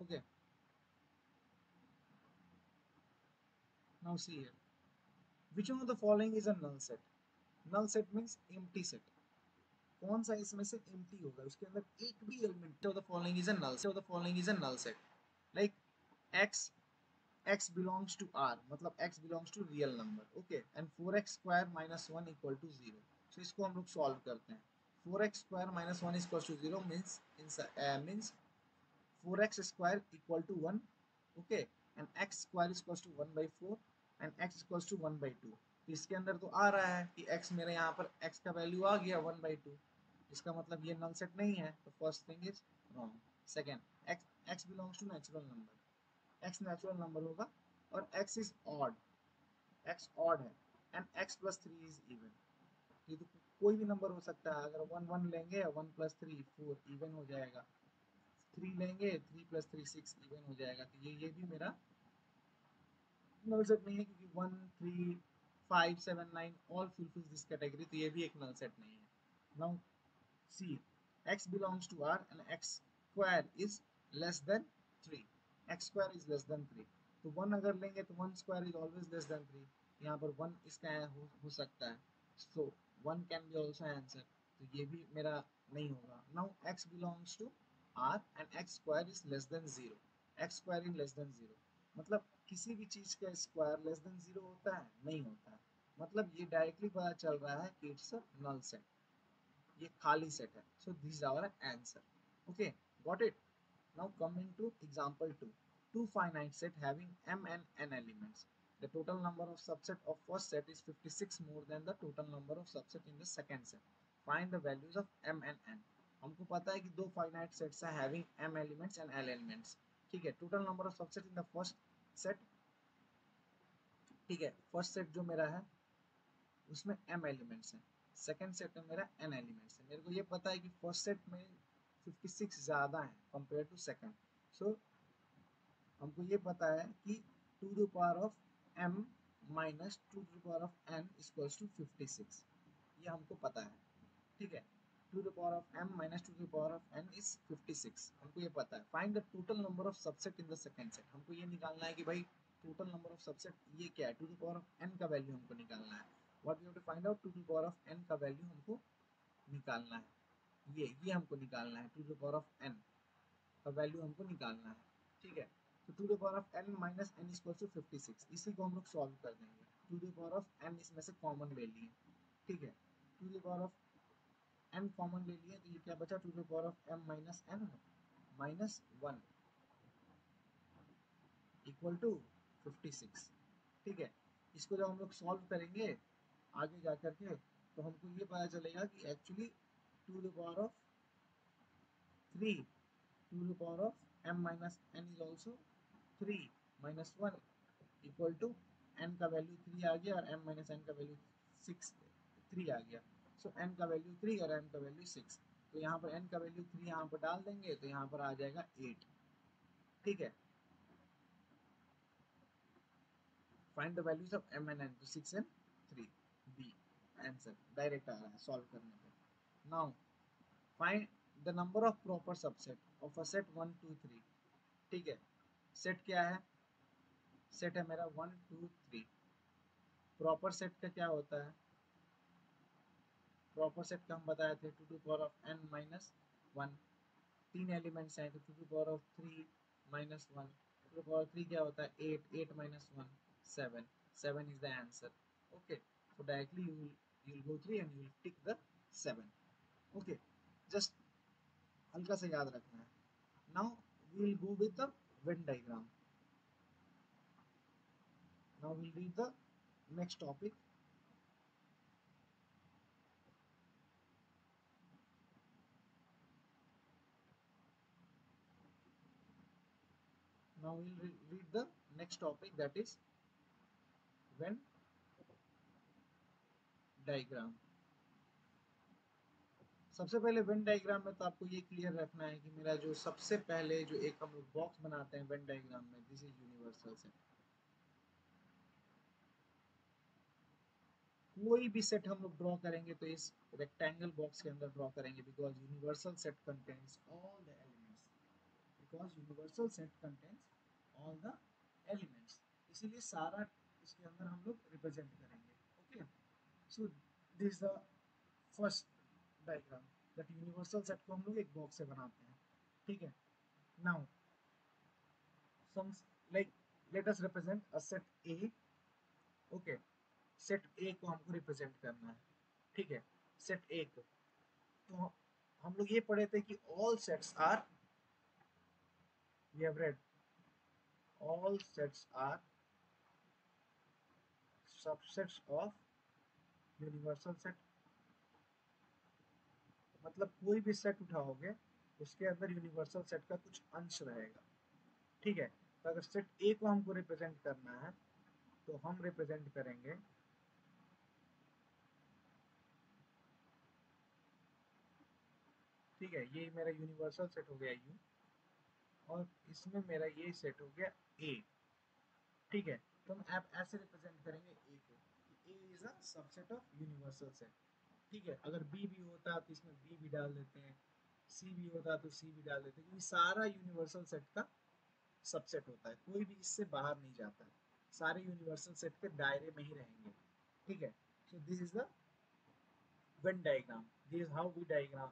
Okay, now see here. Which one of the following is a null set? Null set means empty set. कौन सा इसमें से empty होगा, उसके अंदर एक भी element of the following is a null set. Like x belongs to R, मतलब x belongs to real number. Okay, and 4x square minus 1 equal to 0. So इसको हम लोग solve करते हैं. 4x square minus 1 is equal to 0 means 4x square equal to 1. Okay, and x square is equal to 1 by 4 and x is equal to 1 by 2. तो इसके अंदर तो आ रहा है कि x मेरे यहाँ पर x का वैल्यू आ गया 1 by 2. इसका मतलब ये null set नहीं है. तो first thing is wrong. Second, x belongs to natural number. x natural number होगा और x is odd. x odd है and x plus 3 is even. ये तो कोई भी नंबर हो सकता है. अगर 1 1 लेंगे 1 plus 3 4 even हो जाएगा. 3 लेंगे 3 plus 3 6 even हो जाएगा. तो ये भी मेरा null set नहीं है क्योंकि 1 3 5 7 9 all fulfills this category. तो ये भी एक null set नहीं है. Now see, x belongs to R and x square is less than 3. x square is less than 3. तो 1 अगर लेंगे तो 1 square is always less than 3. यहाँ पर 1 इसका हो सकता है. So 1 can be also answer. तो ये भी मेरा नहीं होगा. Now x belongs to R and x square is less than 0. x square is less than 0. मतलब किसी भी चीज का स्क्वायर लेस देन 0 होता है? नहीं होता है. मतलब ये डायरेक्टली पता चल रहा है कि इट्स अ null set. ये खाली सेट है. So this is our answer. Okay, got it? Now coming to example 2. Two finite set having m and n elements. The total number of subset of first set is 56 more than the total number of subset in the second set. Find the values of m and n. हमको पता है कि दो finite sets है having m elements and n elements. ठीक है. Total number of subset in the first set. ठीक है. First set जो मेरा है उसमें m elements हैं. सेकेंड सेट में मेरा n एलिमेंट्स है. मेरे को ये पता है कि फर्स्ट सेट में 56 ज़्यादा है कंपेयर टू सेकेंड. सो हमको ये पता है कि two the power of m minus two the power of n equals to 56. ये हमको पता है. ठीक है. Two the power of m minus two the power of n is 56. हमको ये पता है. Find the total number of subset in the second set. हमको ये निकालना है कि भाई टोटल नंबर ऑफ सबसेट ये क्या है. Two the power of n का वैल्यू हमको निकालना है. What we have to find out. Two the power of n का वैल्यू हमको निकालना है. ये हमको निकालना है. Two the power of n का वैल्यू हमको निकालना है. ठीक है. तो two the power of n minus n equal to 56. इसी को हम लोग सॉल्व कर देंगे. Two the power of n इसमें से कॉमन ले लिए. ठीक है. Two the power of n common ले लिए तो ये क्या बचा. Two the power of m minus n minus 1 equal to 56. ठीक है. इसको जब हम लोग सॉल्व करेंगे आगे जा करके तो हमको ये पता चलेगा कि actually two the power of 3 to the power of m minus n is also 3 minus 1 equal to n का वैल्यू 3 आ गया और m minus n का वैल्यू 6 3 आ गया. सो n का वैल्यू 3 और m का वैल्यू 6. तो यहाँ पर n का वैल्यू 3 यहाँ पर डाल देंगे तो यहाँ पर आ जाएगा 8. ठीक है. Find the values of m and n. तो 6 and 3 b आंसर डायरेक्ट आ रहा है सॉल्व करने पे. Now find the number of proper subset of a set 1 2 3. ठीक है. सेट क्या है. सेट है मेरा 1 2 3. प्रॉपर सेट का क्या होता है. प्रॉपर सेट का हम बताए थे two to power of n minus 1. 3 elements हैं तो two to power of 3 minus 1. Two to power 3 क्या होता है 8. 8 minus 1 7. 7 is the answer. Okay. So directly you will go through and you will tick the 7. Okay. Just हल्का से याद रखना है. Now we will go with the Venn diagram. Now we'll read the next topic. Now we'll read the next topic, that is Venn diagram. सबसे पहले Venn diagram में तो आपको ये क्लियर रखना है कि मेरा जो सबसे पहले जो एक हम लोग बॉक्स बनाते हैं वेन डायग्राम में, दिस इज यूनिवर्सल सेट. कोई भी सेट हम लोग ड्रॉ करेंगे तो इस रेक्टेंगल बॉक्स के अंदर ड्रॉ करेंगे because universal set contains all the elements. Because universal set contains all the elements, इसीलिए सारा इसके अंदर हम लोग रिप्रेजेंट करेंगे। Okay, so this the first diagram that universal set को हम लोग एक बॉक्स से बनाते हैं। ठीक है, now some like let us represent a set A. Okay, set A को हमको रिप्रेजेंट करना है। ठीक है, सेट ए को तो हम लोग ये पढ़े थे कि all sets are, we have read all sets are subsets of universal set। मतलब कोई भी सेट उठाओगे उसके अंदर यूनिवर्सल सेट का कुछ अंश रहेगा। ठीक है, तो अगर सेट ए को हमको रिप्रेजेंट करना है तो हम रिप्रेजेंट करेंगे ठीक है, ये मेरा यूनिवर्सल सेट हो गया यू, और इसमें मेरा ये सेट हो गया ए। ठीक है, तो हम आप ऐसे रिप्रेजेंट करेंगे ए को, A is a subset of universal set. ठीक है, अगर बी भी होता तो इसमें बी भी डाल देते हैं, सी भी होता तो सी भी डाल देते हैं, क्योंकि सारा यूनिवर्सल सेट का सबसेट होता है, कोई भी इससे बाहर नहीं जाता है, सारे यूनिवर्सल सेट के दायरे में ही रहेंगे। ठीक है, so this is the Venn diagram, this is how we diagram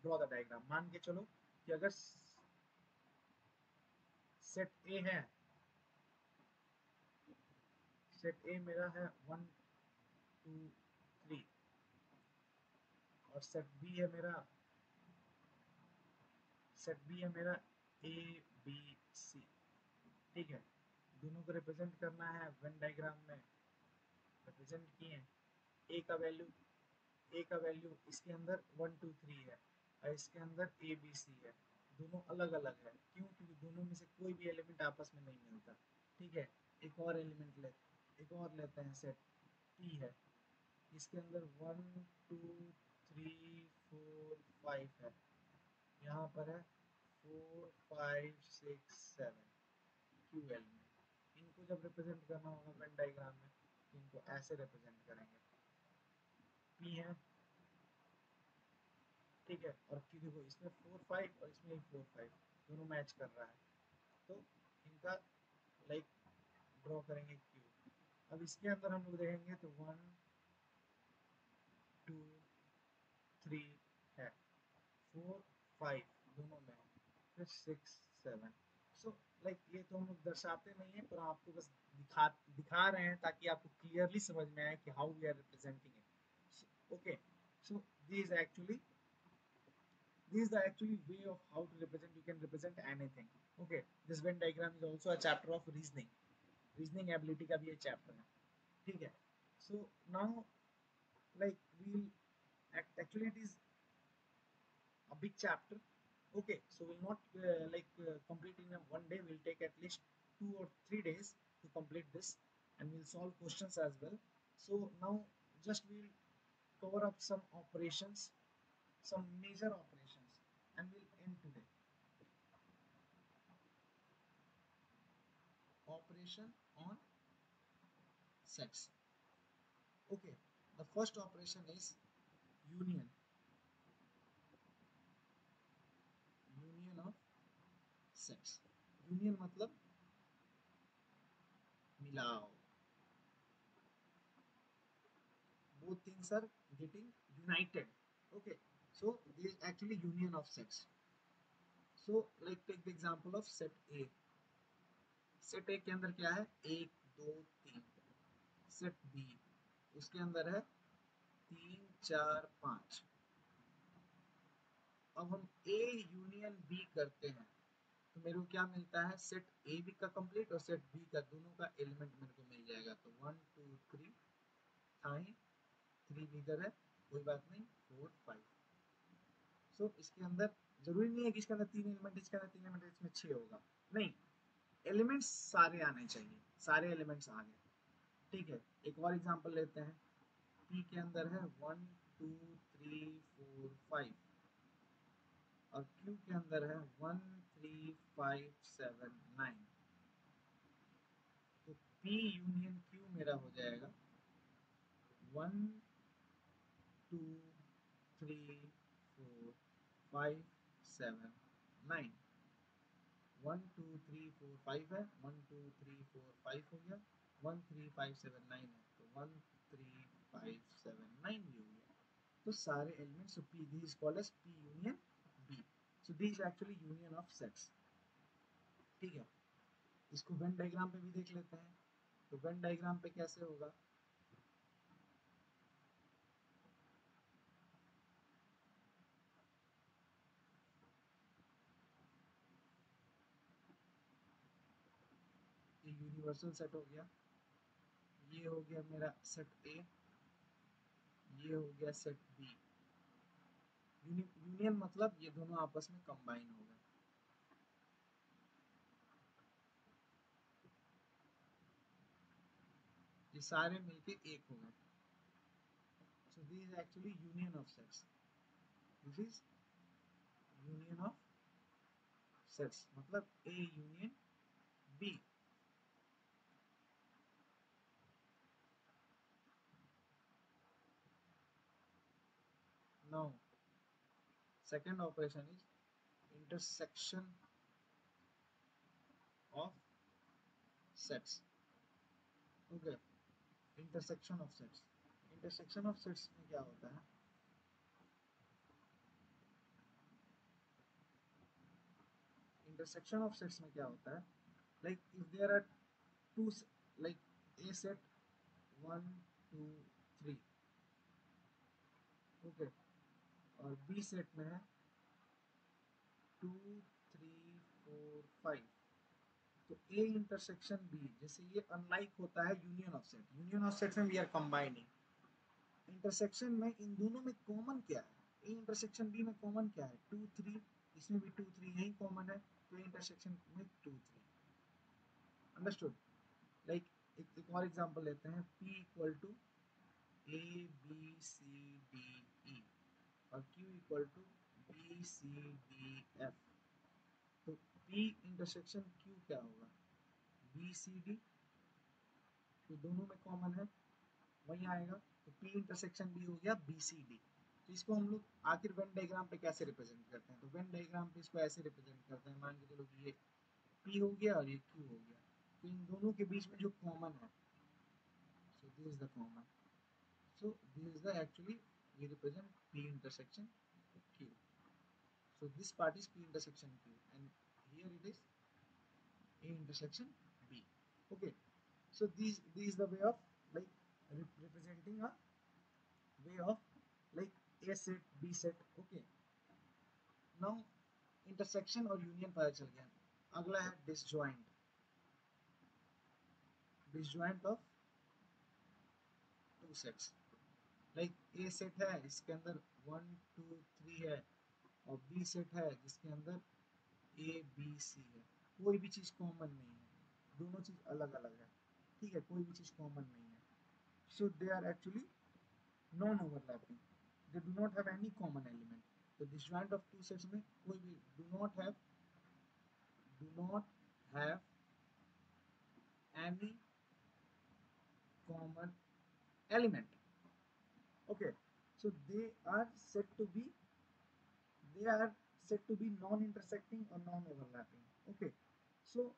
draw the diagram. मान के चलो कि अगर सेट ए है, सेट ए मेरा है 1 2 3, और सेट बी है मेरा, सेट बी है मेरा ए बी सी। ठीक है, दोनों को रिप्रेजेंट करना है वेन डायग्राम में, रिप्रेजेंट किए। ए का वैल्यू, ए का वैल्यू इसके अंदर 1 2 3 है और इसके अंदर ए बी सी है, दोनों अलग अलग है। क्यों? क्योंकि दोनों में से कोई भी एलिमेंट आपस में नहीं मिलता। ठीक है, एक और एलिमेंट ले, एक और लेते हैं, सेट पी है, इसके अंदर 1 2 3 4 5 है, यहाँ पर है 4 5 6 7 क्यू एलिमेंट। इनको जब रिप्रेजेंट करना होगा वेन डायग्राम में तो इनको ऐसे रिप्रेजेंट करेंगे, पी है। ठीक है, और क्यू देखो इसमें 4 5 और इसमें 4 5 दोनों मैच कर रहा है, तो इनका लाइक ड्रॉ करेंगे क्यू। अब इसके अंदर हम लोग देखेंगे तो 1 2 3 है, 4 5 दोनों में, फिर 6 7। सो लाइक ये तो हम लोग दर्शाते नहीं है, पर आपको बस दिखा रहे हैं ताकि आपको क्लियरली समझ में आए कि how we are representing it. Okay, so this actually, this is the actually way of how to represent, you can represent anything। okay, this Venn diagram is also a chapter of reasoning, reasoning ability का भी एक chapter है। ठीक है, so now like we'll actually it is a big chapter। okay, so we'll not complete in a one day, we'll take at least 2 or 3 days to complete this, and we'll solve questions as well। so now just we'll cover up some operations, some major operations, and we'll end today। operation on sets। okay, the first operation is union, union of sets। union मतलब मिलाओ, both things are getting united। okay, so this is actually union of sets। so like take the example of set a, set a के अंदर क्या है, 1 2 3। set b उसके अंदर है 3 4 5। अब हम a यूनियन b करते हैं तो मेरे को क्या मिलता है, सेट ए बी का कंप्लीट और सेट बी का, दोनों का एलिमेंट मेरे को मिल जाएगा। तो 1 2 3 था ही, 3 भी इधर है, कोई बात नहीं, 4 5। सो इसके अंदर जरूरी नहीं है कि इसके अंदर 3 एलिमेंट, इसके अंदर 3 एलिमेंट, इसमें 6 होगा, नहीं, एलिमेंट्स सारे आने चाहिए, सारे एलिमेंट्स आ गए। ठीक है, एक और एग्जांपल लेते हैं, पी के अंदर है 1 2 3 4 5, और क्यू के अंदर है 1 3 5 7 9। तो P यूनियन Q मेरा हो जाएगा 1 2 3 4 5 7 9। 1 2 3 4 5 है, 1 2 3 4 5 हो गया, 1 3 5 7 9 है, तो 1 3 5 7 9 भी हो गया। तो सारे elements P, this is called as P union B. So this is actually union of sets. ठीक है, इसको वेन डायग्राम पे भी देख लेते हैं। तो वेन डायग्राम पे कैसे होगा, ये यूनिवर्सल सेट हो गया, ये हो गया मेरा सेट ए, ये हो गया सेट बी। यूनियन मतलब ये दोनों आपस में कंबाइन हो गए। ये सारे मिलके एक हो गए। So this is actually union of sets. This is union of sets, मतलब A union B. Now second operation is intersection of sets. Okay, intersection of sets, intersection of sets में क्या होता है, intersection of sets में क्या होता है, like if there are two, like a set 1 2 3, okay, और b set में है 2 3 4 5, तो a इंटरसेक्शन b, जैसे ये अनलाइक होता है union of set. Union of set में वी आर कंबाइनिंग, इंटरसेक्शन में इन दोनों में कॉमन क्या है, ए इंटरसेक्शन बी में कॉमन क्या है 2 3, इसमें भी 2 3 यही कॉमन है, तो इंटरसेक्शन में 2 3। अंडरस्टूड। लाइक एक और एग्जांपल लेते हैं, P equal to A B C D E और Q equal to B C D F. तो P इंटरसेक्शन Q क्या होगा, बी सी डी, तो दोनों में कॉमन है वही आएगा, तो P इंटरसेक्शन B हो गया बी सी डी। तो इसको हम लोग आखिर वेन डायग्राम पे कैसे रिप्रेजेंट करते हैं, तो वेन डायग्राम पे इसको ऐसे रिप्रेजेंट करते हैं, मान के चलो कि ये P हो गया और ये Q हो गया, तो इन दोनों के बीच में जो कॉमन है, so this is the common, so this is the actually we represent P intersection Q, so this part is P intersection Q and here it is A intersection B. Okay, so this is the way of like representing a way of like A set B set. Okay, now intersection और union पता चल गया, अगला है disjoint. Disjoint of two sets, like a set है इसके अंदर 1 2 3 है, और बी सेट है जिसके अंदर ए बी सी है, कोई भी चीज़ कॉमन नहीं है, दोनों चीज़ अलग अलग है। ठीक है, कोई भी चीज़ कॉमन नहीं है, so they are actually non overlapping, they do not have any common element. तो डिसजॉइंट ऑफ टू सेट्स में कोई भी do not have any common element. Okay, so they are said to be non-intersecting or non-overlapping. Okay, so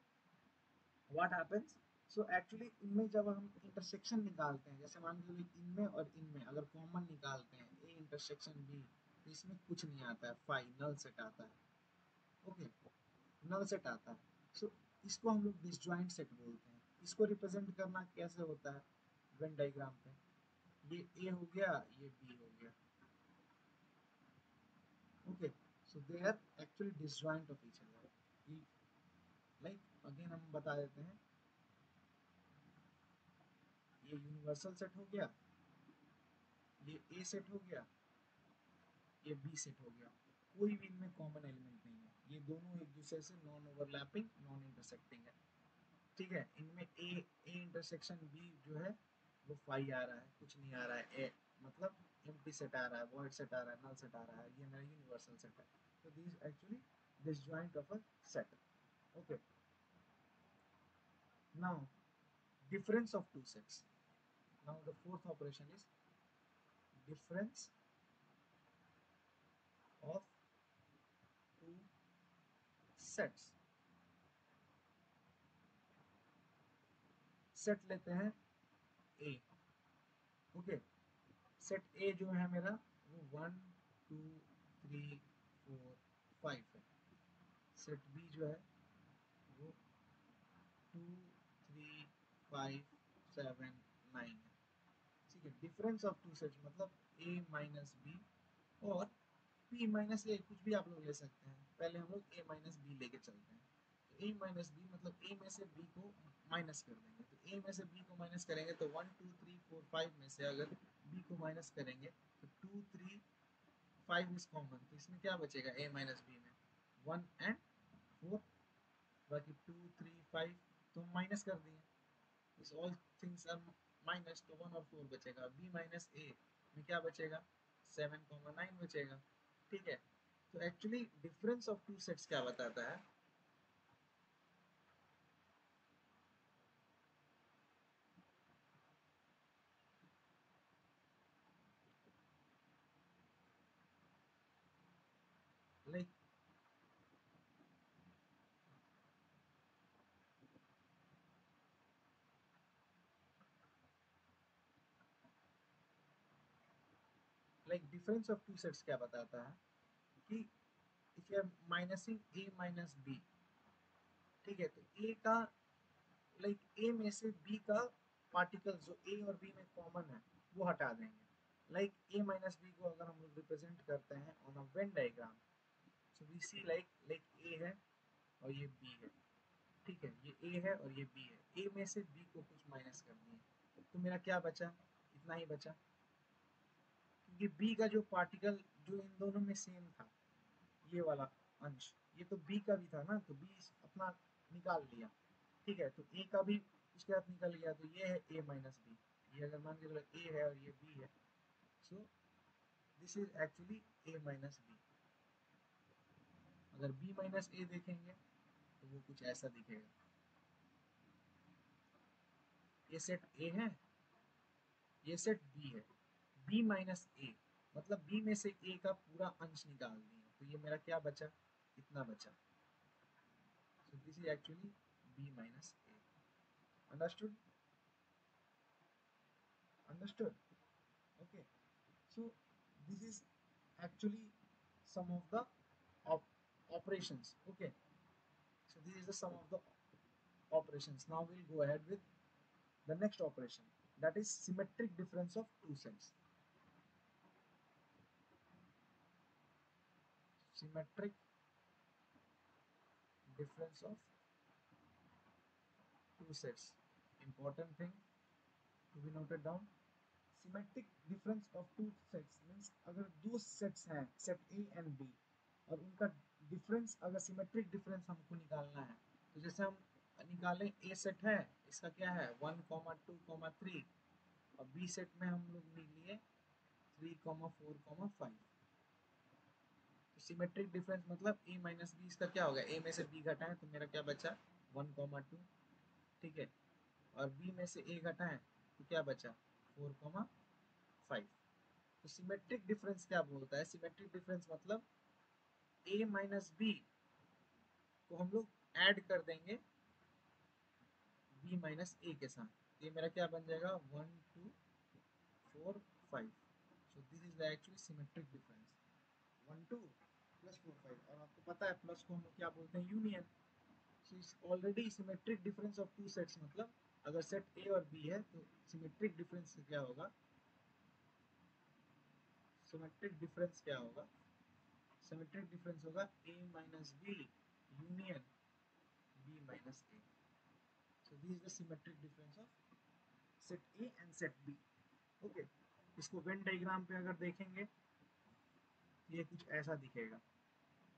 what happens, so actually इनमें जब हम intersection निकालते हैं, जैसे मान लीजिए इनमें और इनमें अगर कॉमन निकालते हैं ए इंटरसेक्शन बी, तो इसमें कुछ नहीं आता है, फाइनल सेट आता है। ओके, नल सेट आता है, सो इसको हम लोग डिसजॉइंट सेट बोलते हैं। इसको रिप्रेजेंट करना कैसे होता है वेन डायग्राम पे, ये ए हो गया ये बी हो गया। Okay, so they are actually disjoint of each other. Like again हम बता देते हैं, ये यूनिवर्सल सेट हो गया, ये ए सेट हो गया, ये बी सेट हो गया, कोई भी इनमें कॉमन एलिमेंट नहीं है, ये दोनों एक दूसरे से नॉन ओवरलैपिंग नॉन इंटरसेक्टिंग है। ठीक है, इनमें ए इंटरसेक्शन बी जो है वो फाई आ रहा है, कुछ नहीं आ रहा है, ए मतलब एम्प्टी सेट आ रहा है, वॉइड सेट आ रहा है, नल सेट आ रहा है, ये मेरा यूनिवर्सल सेट है। तो this actually disjoint of a set. Okay, now difference of two sets. Now the fourth operation is difference of two sets. Set लेते हैं ए। ओके, सेट ए जो है मेरा वो 1 2 3 4 5 है। सेट बी जो है वो 2 3 5 7 9 है। ठीक है, डिफरेंस ऑफ टू सेट्स मतलब ए माइनस बी और बी माइनस ए, कुछ भी आप लोग ले सकते हैं। पहले हम लोग ए माइनस बी लेके चलते हैं। तो ए माइनस बी मतलब ए में से बी को माइनस कर देंगे। तो ए में से बी को माइनस करेंगे तो 1 2 3 4 5 में से अगर बी को माइनस करेंगे तो 2 3 5 इज कॉमन। तो इसमें क्या बचेगा ए माइनस बी में 1 एंड 4, बाकी 2 3 5 तो माइनस कर दिए। इस ऑल थिंग्स आर माइनस, तो 1 और 4 बचेगा। बी माइनस ए में क्या बचेगा 7 9 बचेगा। ठीक है, तो actually difference of two sets क्या बताता है, like difference of two sets क्या बताता है कि if you are minusing A minus B, ठीक है, तो ए का ए में से बी का पार्टिकल जो ए और बी में कॉमन है वो हटा देंगे। ए माइनस बी को अगर हम लोग रिप्रेजेंट करते हैं on a Venn diagram, so we see A है और ये बी है। ठीक है, ये ए है और ये बी है। ए में से बी को कुछ माइनस कर दिए तो मेरा क्या बचा, इतना ही बचा। क्योंकि बी का जो पार्टिकल जो इन दोनों में सेम था, ये वाला अंश, ये तो बी का भी था ना, तो बी अपना निकाल लिया। ठीक है, तो ए का भी उसके साथ निकल गया, तो ये है ए माइनस बी। ये अगर मान के चलो ए है और ये बी है, so this is actually A minus B. अगर बी माइनस ए देखेंगे तो वो कुछ ऐसा दिखेगा। ये सेट ए है, ये सेट बी है। बी माइनस ए मतलब बी में से ए का पूरा अंश निकाल दिए, तो ये मेरा क्या बचा, इतना बचा। So this is actually B minus A. Understood? Understood? Okay, so this is actually some of the operations. Okay, so this is the sum of the operations. Now we'll go ahead with the next operation, that is symmetric difference of two sets. Symmetric difference of two sets, important thing to be noted down. Symmetric difference of two sets means अगर दो sets हैं, set A and B, और उनका difference अगर symmetric difference हमको निकालना है, तो जैसे हम निकालें A सेट है, इसका क्या है 1 2 3, और B सेट में हम लोग लिख लिए 3 4 5। तो सिमेट्रिक डिफरेंस मतलब A माइनस बी, इसका क्या होगा, A में से B घटाएं तो मेरा क्या बचा 1 2। ठीक है, और B में से A घटाएं तो क्या बचा 4 5। तो सिमेट्रिक डिफरेंस क्या बोलता है, सिमेट्रिक डिफरेंस मतलब A माइनस बी को हम लोग ऐड कर देंगे B माइनस ए के साथ, तो ये मेरा क्या बन जाएगा 1 2 4 5। सो this is the actually symmetric difference 1 2 + 4 5। और आपको पता है प्लस को हम लोग क्या बोलते हैं, यूनियन। सो इस already symmetric difference of two sets मतलब अगर सेट ए और बी है तो सिमेट्रिक डिफरेंस क्या होगा, सिमेट्रिक डिफरेंस क्या होगा, सिमेट्रिक डिफरेंस होगा A minus B union B minus A. So this is the symmetric difference of set A and set B. Okay, इसको वेन डायग्राम पे अगर देखेंगे ये कुछ ऐसा दिखेगा।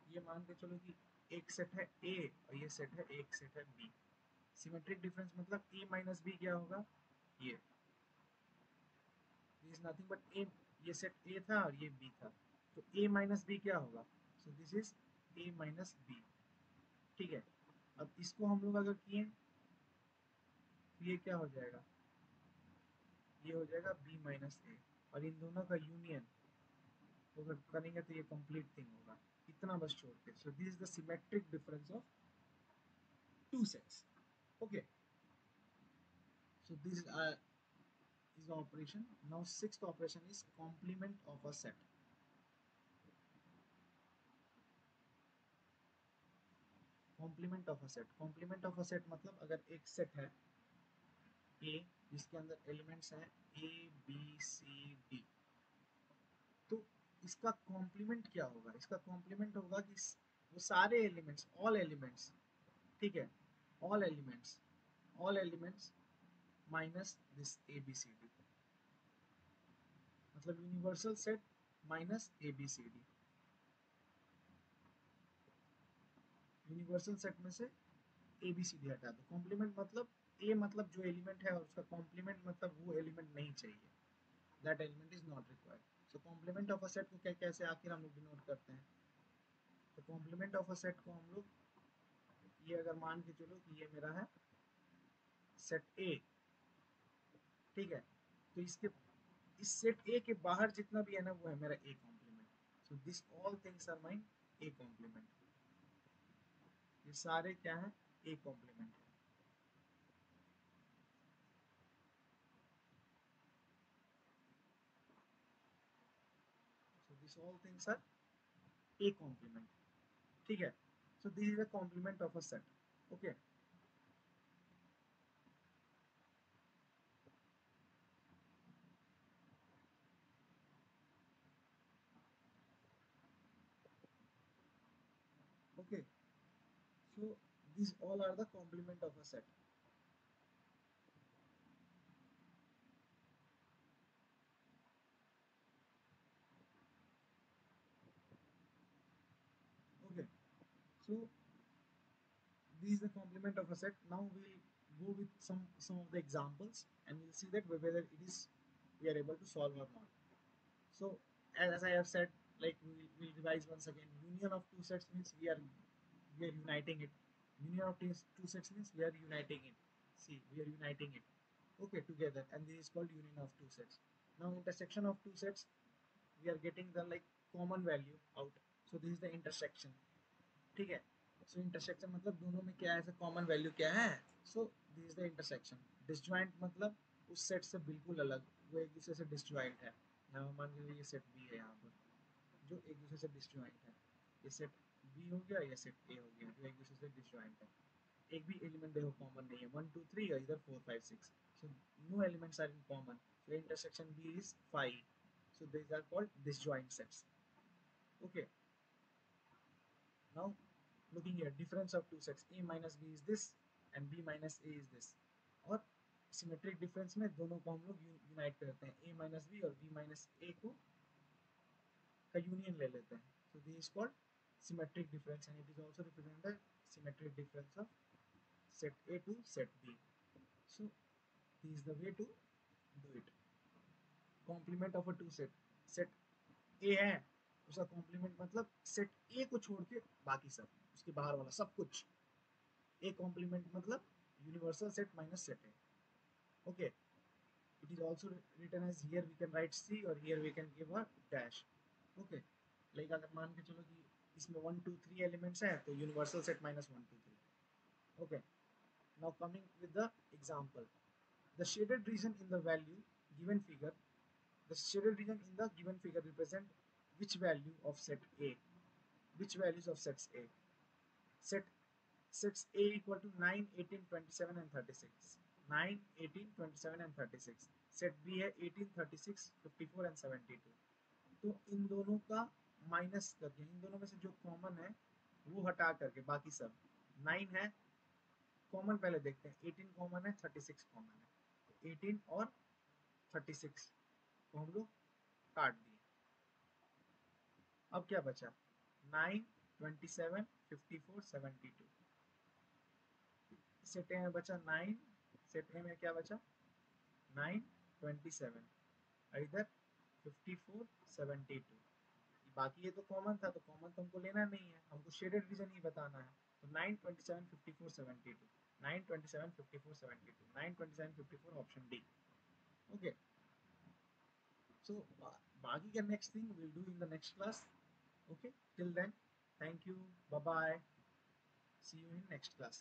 ये मान के चलो कि एक सेट है ए और ये सेट है, एक सेट है बी। सिमेट्रिक डिफरेंस मतलब ए माइनस बी क्या होगा, ये दिस इज नथिंग बट ए, ये सेट ए था और ये बी था, तो ए माइनस बी क्या होगा, so this is A minus B. ठीक है, अब इसको हम लोग अगर किए तो ये क्या हो जाएगा, ये हो जाएगा बी माइनस ए, और इन दोनों का यूनियन अगर करेंगे तो ये कंप्लीट थिंग होगा, इतना बस छोड़ के। सो this is the symmetric difference of two sets. Okay, So this is the operation. Now sixth operation is complement of a set. Complement of a set, complement of a set मतलब अगर एक set है ए जिसके अंदर elements हैं ए B C D, तो इसका complement क्या होगा? इसका कॉम्प्लीमेंट होगा कि वो सारे एलिमेंट्स, ऑल एलिमेंट्स, ठीक है, all elements, all elements minus this A B C D, मतलब universal set minus A B C D, universal set में से ए बी सी डी हटा दो। कॉम्प्लीमेंट मतलब ए मतलब जो एलिमेंट है और उसका कॉम्प्लीमेंट मतलब वो एलिमेंट नहीं चाहिए, that element is not required. So complement of a set को क्या कैसे आखिर हम लोग डिनोट करते हैं? तो कॉम्प्लीमेंट ऑफ अ सेट को हम लोग, ये अगर मान के चलो कि ये मेरा है सेट ए, ठीक है, तो इसके इस सेट ए के बाहर जितना भी है ना वो है मेरा A complement. So this all things are mine A complement, ये सारे क्या है? ए कॉम्प्लीमेंट है। So this all things are A complement, ठीक है। So this is a complement of a set, okay. Okay, so these all are the complement of a set. Okay, so this is the complement of a set. Now we'll go with some of the examples and we'll see that whether it is we are able to solve or not. So as I have said, like we'll revise once again. Union of two sets means we are uniting it. Union of two sets means we are uniting it. See, we are uniting it. Okay, together, and this is called union of two sets. Now intersection of two sets, we are getting the like common value out. So this is the intersection, ठीक है। सो intersection मतलब दोनों में क्या है, common value क्या है? So this is the intersection. Disjoint मतलब उस सेट से बिल्कुल अलग, वो एक दूसरे से डिसजॉइंट है। यहाँ मान लीजिए ये सेट बी है, यहाँ पर जो एक दूसरे से डिसजॉइंट है, ये सेट बी हो गया, ये सेट ए हो गया, जो एक दूसरे से डिसजॉइंट है। एक भी एलिमेंट देखो कॉमन नहीं है, 1 2 3 और इधर 4 5 6, so no elements are in common. So intersection B is 5, so these are called disjoint sets, okay। Now looking here, difference of two sets a minus b is this and b minus a is this, और symmetric difference में दोनों को हम लोग unite करते हैं, a minus B और b minus A को का यूनियन ले लेते हैं। So this is called symmetric difference and it is also represent the symmetric difference of set a to set b। So this is the way to do it. Complement of a to set, set A है, उसका complement मतलब set A को छोड़ के बाकी सब, उसके बाहर वाला सब कुछ। ए कॉम्प्लीमेंट मतलब universal set minus set A, okay. It is also written as, here we can write C और here we can give a dash, okay. Like अगर मान के चलो कि इसमें 1 2 3 एलिमेंट्स हैं तो universal set minus 1 2 3, okay. Now coming with the example, the shaded region in the value given figure, the shaded region in the given figure represent which value of set A, which values of sets A? Set sets A equal to 9, 18, 27 and 36. 9, 18, 27 and 36. Set B है 18, 36, 54 and 72. तो इन दोनों का minus करके, इन दोनों में से जो common है वो हटा करके बाकी सब, 9 है कॉमन, पहले देखते हैं 18 कॉमन है, 36 कॉमन है, 18 और 36 को हम लोग काट दिए। अब क्या बचा? 9, 27, 54, 72। सेट ए में बचा 9, सेट ए में क्या बचा? 9, 27 और इधर 54, 72। बाकी ये तो कॉमन था, तो कॉमन तो हमको लेना नहीं है, हमको शेडेड रीजन ही बताना है। तो 9, 27, 54, 72, 9, 27, 54, 72, 9, 27, 54 ऑप्शन डी, ओके। So बाकी का next thing we'll do in the next class, okay। Till then, thank you, bye bye, see you in next class.